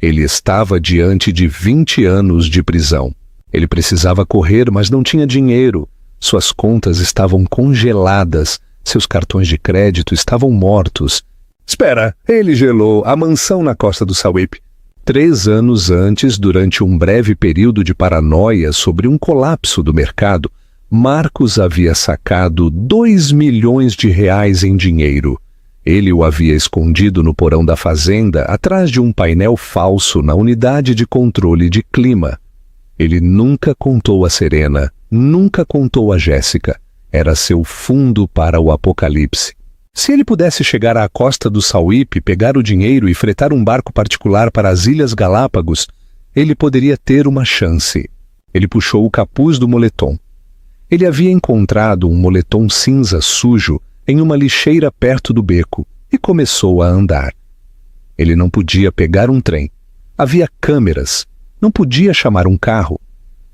Ele estava diante de 20 anos de prisão. Ele precisava correr, mas não tinha dinheiro. Suas contas estavam congeladas. Seus cartões de crédito estavam mortos. Espera, ele gelou a mansão na costa do Sauípe. 3 anos antes, durante um breve período de paranoia sobre um colapso do mercado, Marcos havia sacado 2 milhões de reais em dinheiro. Ele o havia escondido no porão da fazenda, atrás de um painel falso na unidade de controle de clima. Ele nunca contou a Serena, nunca contou a Jéssica. Era seu fundo para o apocalipse. Se ele pudesse chegar à costa do Sauípe, pegar o dinheiro e fretar um barco particular para as Ilhas Galápagos, ele poderia ter uma chance. Ele puxou o capuz do moletom. Ele havia encontrado um moletom cinza sujo em uma lixeira perto do beco e começou a andar. Ele não podia pegar um trem. Havia câmeras. Não podia chamar um carro.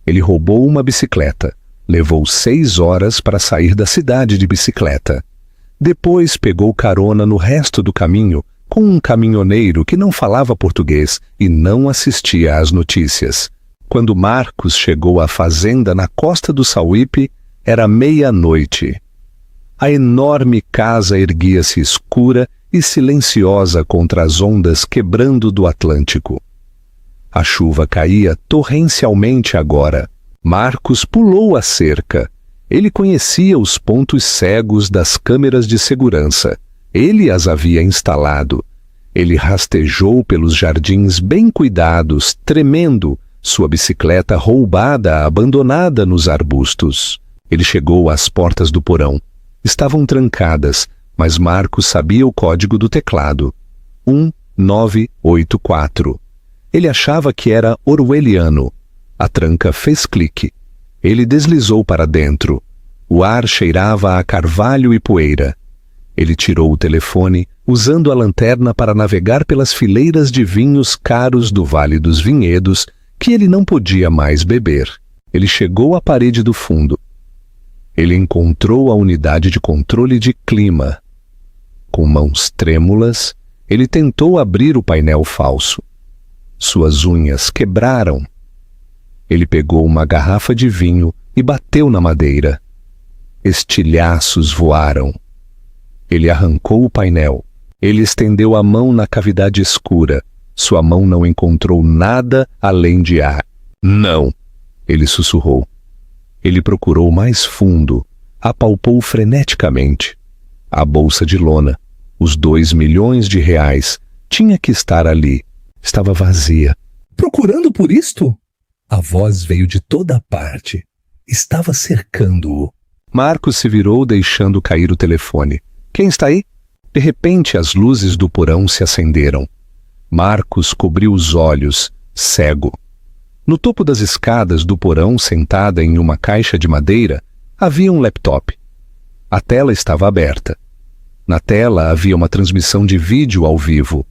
Ele roubou uma bicicleta. Levou 6 horas para sair da cidade de bicicleta. Depois pegou carona no resto do caminho com um caminhoneiro que não falava português e não assistia às notícias. Quando Marcos chegou à fazenda na costa do Sauípe, era 00:30. A enorme casa erguia-se escura e silenciosa contra as ondas quebrando do Atlântico. A chuva caía torrencialmente agora. Marcos pulou a cerca. Ele conhecia os pontos cegos das câmeras de segurança. Ele as havia instalado. Ele rastejou pelos jardins bem cuidados, tremendo, sua bicicleta roubada, abandonada nos arbustos. Ele chegou às portas do porão. Estavam trancadas, mas Marcos sabia o código do teclado. 1984. Ele achava que era orwelliano. A tranca fez clique. Ele deslizou para dentro. O ar cheirava a carvalho e poeira. Ele tirou o telefone, usando a lanterna para navegar pelas fileiras de vinhos caros do Vale dos Vinhedos que ele não podia mais beber. Ele chegou à parede do fundo. Ele encontrou a unidade de controle de clima. Com mãos trêmulas, ele tentou abrir o painel falso. Suas unhas quebraram. Ele pegou uma garrafa de vinho e bateu na madeira. Estilhaços voaram. Ele arrancou o painel. Ele estendeu a mão na cavidade escura. Sua mão não encontrou nada além de ar. Não! Ele sussurrou. Ele procurou mais fundo. Apalpou freneticamente. A bolsa de lona, os 2 milhões de reais, tinha que estar ali. Estava vazia. Procurando por isto? A voz veio de toda parte. Estava cercando-o. Marcos se virou, deixando cair o telefone. Quem está aí? De repente, as luzes do porão se acenderam. Marcos cobriu os olhos, cego. No topo das escadas do porão, sentada em uma caixa de madeira, havia um laptop. A tela estava aberta. Na tela havia uma transmissão de vídeo ao vivo.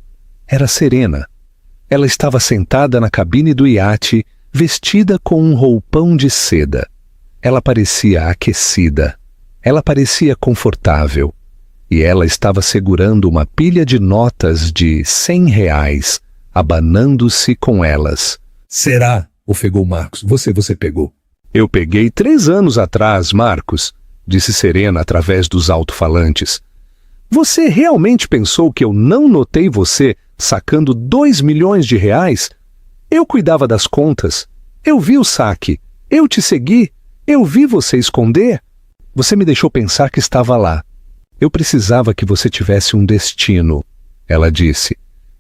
Era Serena. Ela estava sentada na cabine do iate, vestida com um roupão de seda. Ela parecia aquecida. Ela parecia confortável. E ela estava segurando uma pilha de notas de R$ 100, abanando-se com elas. Será? Ofegou Marcos. Você pegou. Eu peguei 3 anos atrás, Marcos, disse Serena através dos alto-falantes. Você realmente pensou que eu não notei você sacando 2 milhões de reais? Eu cuidava das contas. Eu vi o saque. Eu te segui. Eu vi você esconder. Você me deixou pensar que estava lá. Eu precisava que você tivesse um destino, ela disse.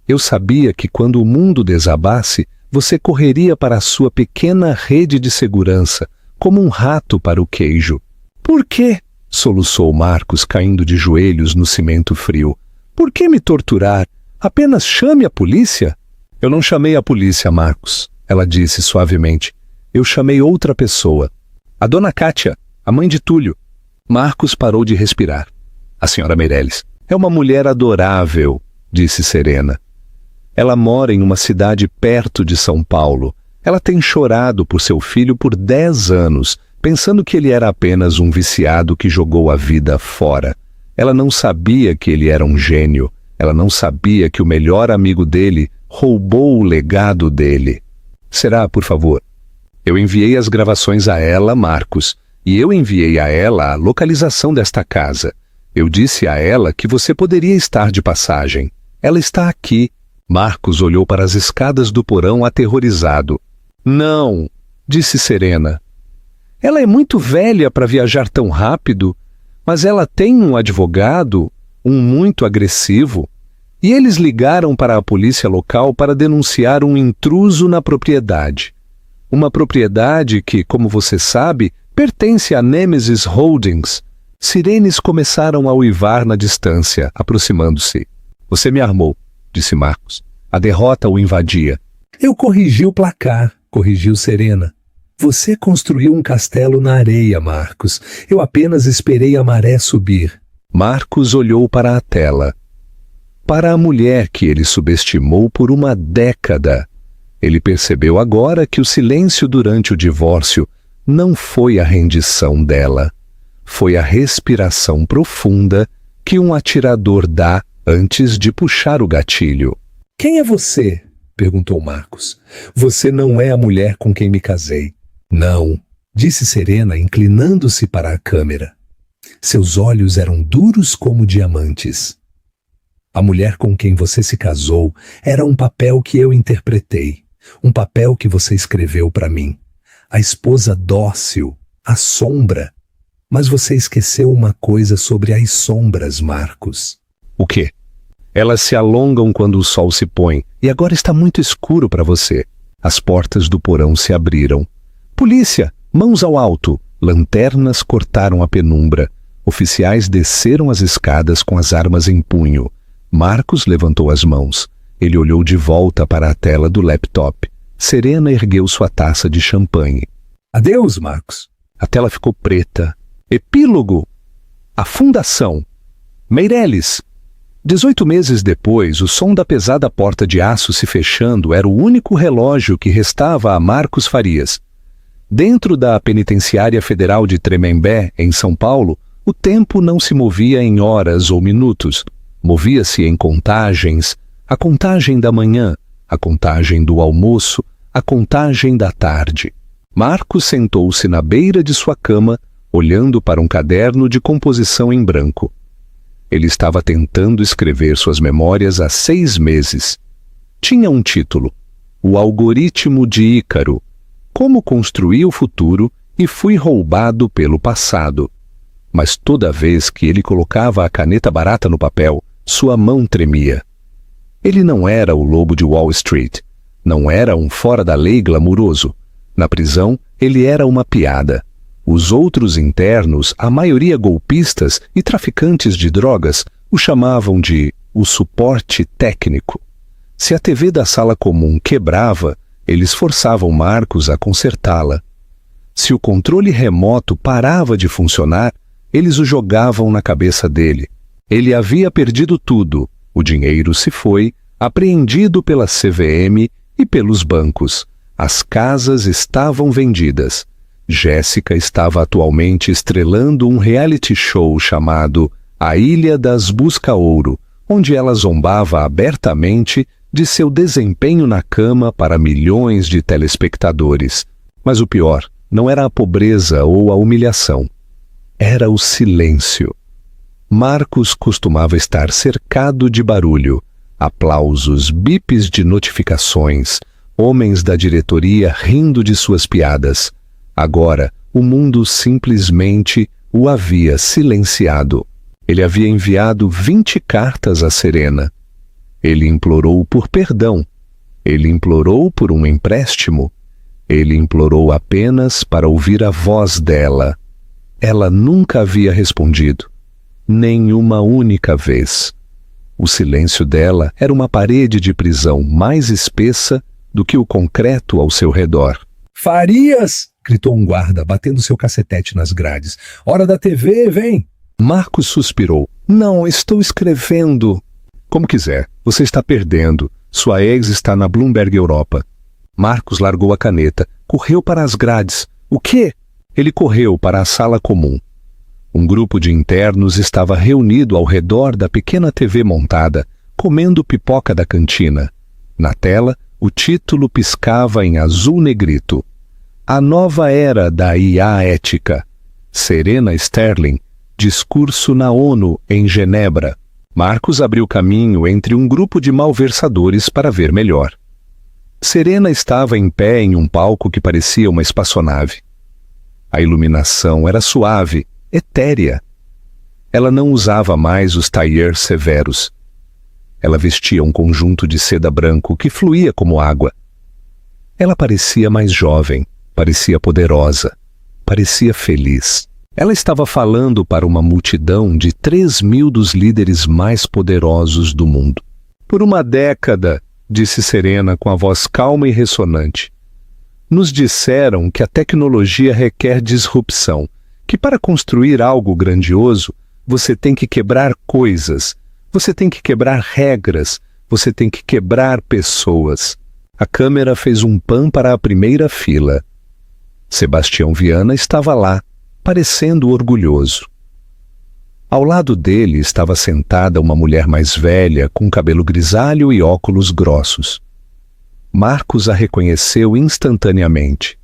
Eu sabia que quando o mundo desabasse, você correria para a sua pequena rede de segurança, como um rato para o queijo. Por quê? Soluçou Marcos, caindo de joelhos no cimento frio. Por que me torturar? Apenas chame a polícia. Eu não chamei a polícia, Marcos, ela disse suavemente. Eu chamei outra pessoa. A dona Kátia, a mãe de Túlio. Marcos parou de respirar. A senhora Meirelles é uma mulher adorável, disse Serena. Ela mora em uma cidade perto de São Paulo. Ela tem chorado por seu filho por 10 anos, pensando que ele era apenas um viciado que jogou a vida fora. Ela não sabia que ele era um gênio. Ela não sabia que o melhor amigo dele roubou o legado dele. Será, por favor? Eu enviei as gravações a ela, Marcos, e eu enviei a ela a localização desta casa. Eu disse a ela que você poderia estar de passagem. Ela está aqui. Marcos olhou para as escadas do porão aterrorizado. Não, disse Serena. Ela é muito velha para viajar tão rápido, mas ela tem um advogado, um muito agressivo, e eles ligaram para a polícia local para denunciar um intruso na propriedade. Uma propriedade que, como você sabe, pertence a Nemesis Holdings. Sirenes começaram a uivar na distância, aproximando-se. Você me armou, disse Marcos. A derrota o invadia. Eu corrigi o placar, corrigiu Serena. Você construiu um castelo na areia, Marcos. Eu apenas esperei a maré subir. Marcos olhou para a tela. Para a mulher que ele subestimou por uma década. Ele percebeu agora que o silêncio durante o divórcio não foi a rendição dela. Foi a respiração profunda que um atirador dá antes de puxar o gatilho. Quem é você? Perguntou Marcos. Você não é a mulher com quem me casei. Não, disse Serena, inclinando-se para a câmera. Seus olhos eram duros como diamantes. A mulher com quem você se casou era um papel que eu interpretei. Um papel que você escreveu para mim. A esposa dócil, a sombra. Mas você esqueceu uma coisa sobre as sombras, Marcos. O quê? Elas se alongam quando o sol se põe, e agora está muito escuro para você. As portas do porão se abriram. Polícia! Mãos ao alto! Lanternas cortaram a penumbra. Oficiais desceram as escadas com as armas em punho. Marcos levantou as mãos. Ele olhou de volta para a tela do laptop. Serena ergueu sua taça de champanhe. Adeus, Marcos. A tela ficou preta. Epílogo. A fundação. Meirelles. 18 meses depois, o som da pesada porta de aço se fechando era o único relógio que restava a Marcos Farias. Dentro da Penitenciária Federal de Tremembé, em São Paulo, o tempo não se movia em horas ou minutos. Movia-se em contagens, a contagem da manhã, a contagem do almoço, a contagem da tarde. Marcos sentou-se na beira de sua cama, olhando para um caderno de composição em branco. Ele estava tentando escrever suas memórias há 6 meses. Tinha um título: O Algoritmo de Ícaro. Como construí o futuro e fui roubado pelo passado. Mas toda vez que ele colocava a caneta barata no papel, sua mão tremia. Ele não era o lobo de Wall Street. Não era um fora-da-lei glamuroso. Na prisão, ele era uma piada. Os outros internos, a maioria golpistas e traficantes de drogas, o chamavam de o suporte técnico. Se a TV da sala comum quebrava, eles forçavam Marcos a consertá-la. Se o controle remoto parava de funcionar, eles o jogavam na cabeça dele. Ele havia perdido tudo. O dinheiro se foi, apreendido pela CVM e pelos bancos. As casas estavam vendidas. Jéssica estava atualmente estrelando um reality show chamado A Ilha das Busca-Ouro, onde ela zombava abertamente de seu desempenho na cama para milhões de telespectadores. Mas o pior não era a pobreza ou a humilhação. Era o silêncio. Marcos costumava estar cercado de barulho, aplausos, bips de notificações, homens da diretoria rindo de suas piadas. Agora, o mundo simplesmente o havia silenciado. Ele havia enviado 20 cartas a Serena. Ele implorou por perdão. Ele implorou por um empréstimo. Ele implorou apenas para ouvir a voz dela. Ela nunca havia respondido. Nem uma única vez. O silêncio dela era uma parede de prisão mais espessa do que o concreto ao seu redor. Farias! Gritou um guarda, batendo seu cacetete nas grades. Hora da TV, vem! Marcos suspirou. Não, estou escrevendo. Como quiser, você está perdendo. Sua ex está na Bloomberg Europa. Marcos largou a caneta, correu para as grades. O quê? Ele correu para a sala comum. Um grupo de internos estava reunido ao redor da pequena TV montada, comendo pipoca da cantina. Na tela, o título piscava em azul negrito. A nova era da IA ética. Serena Sterling, discurso na ONU em Genebra. Marcos abriu caminho entre um grupo de malversadores para ver melhor. Serena estava em pé em um palco que parecia uma espaçonave. A iluminação era suave, etérea. Ela não usava mais os tailleurs severos. Ela vestia um conjunto de seda branco que fluía como água. Ela parecia mais jovem, parecia poderosa, parecia feliz. Ela estava falando para uma multidão de 3.000 dos líderes mais poderosos do mundo. Por uma década, disse Serena com a voz calma e ressonante, nos disseram que a tecnologia requer disrupção, que para construir algo grandioso, você tem que quebrar coisas, você tem que quebrar regras, você tem que quebrar pessoas. A câmera fez um pan para a primeira fila. Sebastião Viana estava lá, parecendo orgulhoso. Ao lado dele estava sentada uma mulher mais velha, com cabelo grisalho e óculos grossos. Marcos a reconheceu instantaneamente.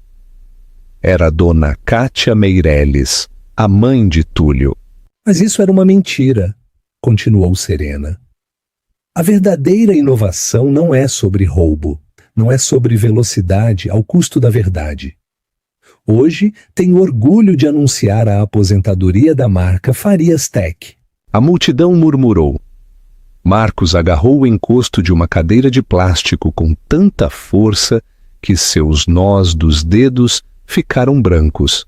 Era a dona Kátia Meireles, a mãe de Túlio. Mas isso era uma mentira, continuou Serena. A verdadeira inovação não é sobre roubo, não é sobre velocidade ao custo da verdade. Hoje, tenho orgulho de anunciar a aposentadoria da marca Farias Tech. A multidão murmurou. Marcos agarrou o encosto de uma cadeira de plástico com tanta força que seus nós dos dedos ficaram brancos.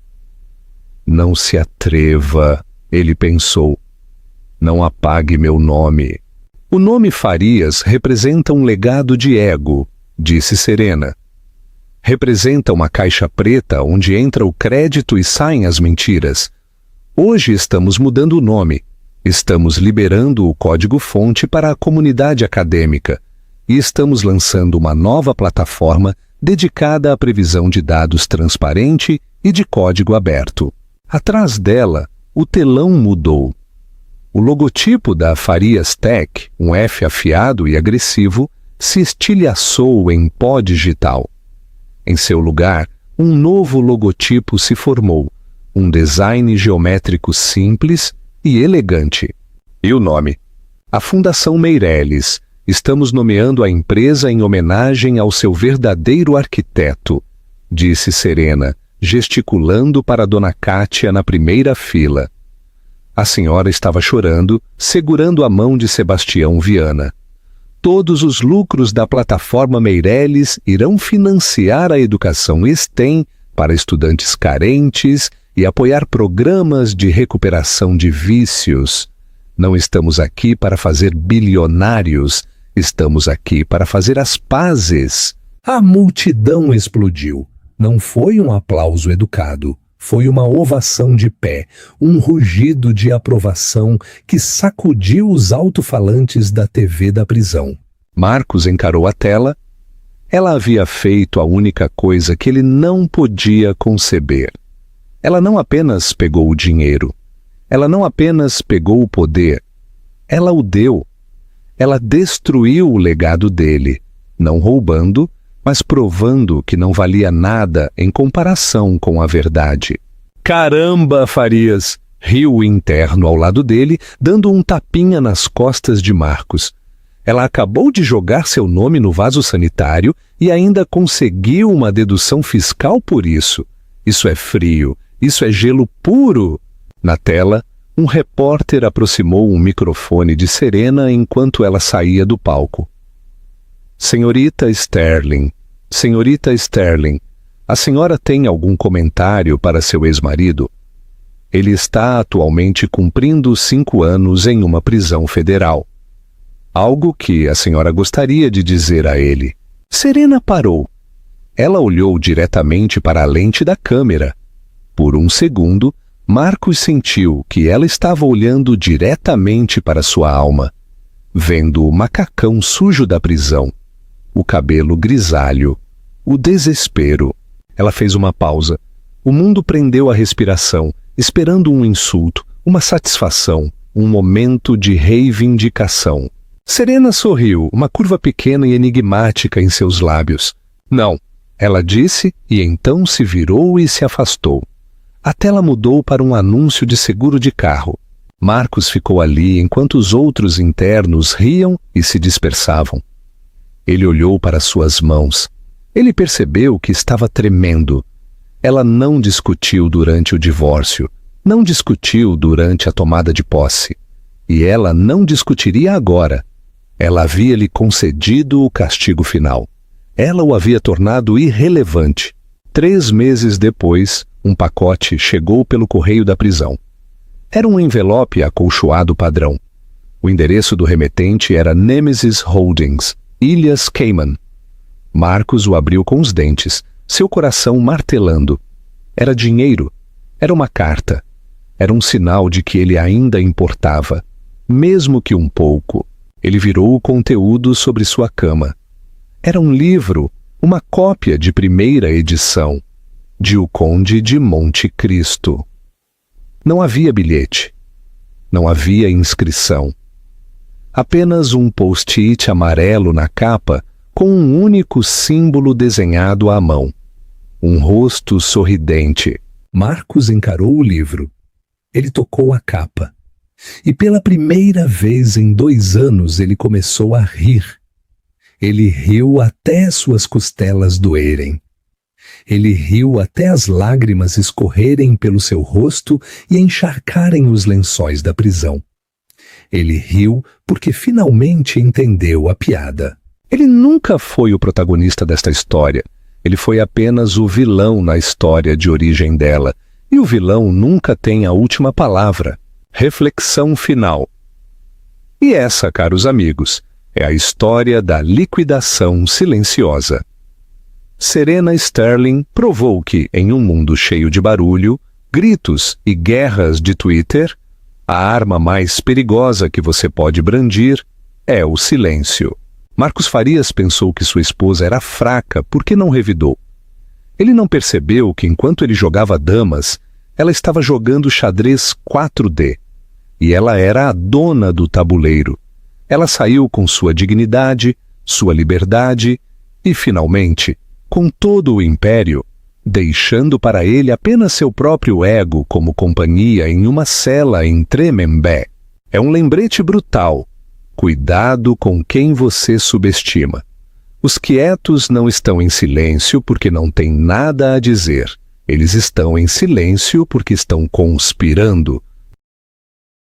Não se atreva, ele pensou. Não apague meu nome. O nome Farias representa um legado de ego, disse Serena. Representa uma caixa preta onde entra o crédito e saem as mentiras. Hoje estamos mudando o nome. Estamos liberando o código-fonte para a comunidade acadêmica e estamos lançando uma nova plataforma dedicada à previsão de dados transparente e de código aberto. Atrás dela, o telão mudou. O logotipo da Farias Tech, um F afiado e agressivo, se estilhaçou em pó digital. Em seu lugar, um novo logotipo se formou, um design geométrico simples e elegante. E o nome? A Fundação Meireles. Estamos nomeando a empresa em homenagem ao seu verdadeiro arquiteto, disse Serena, gesticulando para Dona Kátia na primeira fila. A senhora estava chorando, segurando a mão de Sebastião Viana. Todos os lucros da plataforma Meireles irão financiar a educação STEM para estudantes carentes e apoiar programas de recuperação de vícios. Não estamos aqui para fazer bilionários, estamos aqui para fazer as pazes. A multidão explodiu. Não foi um aplauso educado. Foi uma ovação de pé, um rugido de aprovação que sacudiu os alto-falantes da TV da prisão. Marcos encarou a tela. Ela havia feito a única coisa que ele não podia conceber. Ela não apenas pegou o dinheiro. Ela não apenas pegou o poder. Ela o deu. Ela destruiu o legado dele, não roubando, mas provando que não valia nada em comparação com a verdade. Caramba, Farias! Riu o interno ao lado dele, dando um tapinha nas costas de Marcos. Ela acabou de jogar seu nome no vaso sanitário e ainda conseguiu uma dedução fiscal por isso. Isso é frio, isso é gelo puro. Na tela, um repórter aproximou um microfone de Serena enquanto ela saía do palco. Senhorita Sterling, a senhora tem algum comentário para seu ex-marido? Ele está atualmente cumprindo 5 anos em uma prisão federal. Algo que a senhora gostaria de dizer a ele. Serena parou. Ela olhou diretamente para a lente da câmera. Por um segundo, Marcos sentiu que ela estava olhando diretamente para sua alma, vendo o macacão sujo da prisão, o cabelo grisalho, o desespero. Ela fez uma pausa. O mundo prendeu a respiração, esperando um insulto, uma satisfação, um momento de reivindicação. Serena sorriu, uma curva pequena e enigmática em seus lábios. Não, ela disse, e então se virou e se afastou. A tela mudou para um anúncio de seguro de carro. Marcos ficou ali enquanto os outros internos riam e se dispersavam. Ele olhou para suas mãos. Ele percebeu que estava tremendo. Ela não discutiu durante o divórcio, não discutiu durante a tomada de posse. E ela não discutiria agora. Ela havia lhe concedido o castigo final. Ela o havia tornado irrelevante. 3 meses depois, um pacote chegou pelo correio da prisão. Era um envelope acolchoado padrão. O endereço do remetente era Nemesis Holdings, Ilhas Cayman. Marcos o abriu com os dentes, seu coração martelando. Era dinheiro. Era uma carta. Era um sinal de que ele ainda importava, mesmo que um pouco. Ele virou o conteúdo sobre sua cama. Era um livro, uma cópia de primeira edição, de O Conde de Monte Cristo. Não havia bilhete. Não havia inscrição. Apenas um post-it amarelo na capa com um único símbolo desenhado à mão. Um rosto sorridente. Marcos encarou o livro. Ele tocou a capa. E pela primeira vez em 2 anos ele começou a rir. Ele riu até suas costelas doerem. Ele riu até as lágrimas escorrerem pelo seu rosto e encharcarem os lençóis da prisão. Ele riu porque finalmente entendeu a piada. Ele nunca foi o protagonista desta história. Ele foi apenas o vilão na história de origem dela. E o vilão nunca tem a última palavra. Reflexão final. E essa, caros amigos, é a história da liquidação silenciosa. Serena Sterling provou que, em um mundo cheio de barulho, gritos e guerras de Twitter, A arma mais perigosa que você pode brandir é o silêncio. Marcos Farias pensou que sua esposa era fraca porque não revidou. Ele não percebeu que enquanto ele jogava damas, ela estava jogando xadrez 4D. E ela era a dona do tabuleiro. Ela saiu com sua dignidade, sua liberdade e, finalmente, com todo o império, deixando para ele apenas seu próprio ego como companhia em uma cela em Tremembé. É um lembrete brutal. Cuidado com quem você subestima. Os quietos não estão em silêncio porque não têm nada a dizer. Eles estão em silêncio porque estão conspirando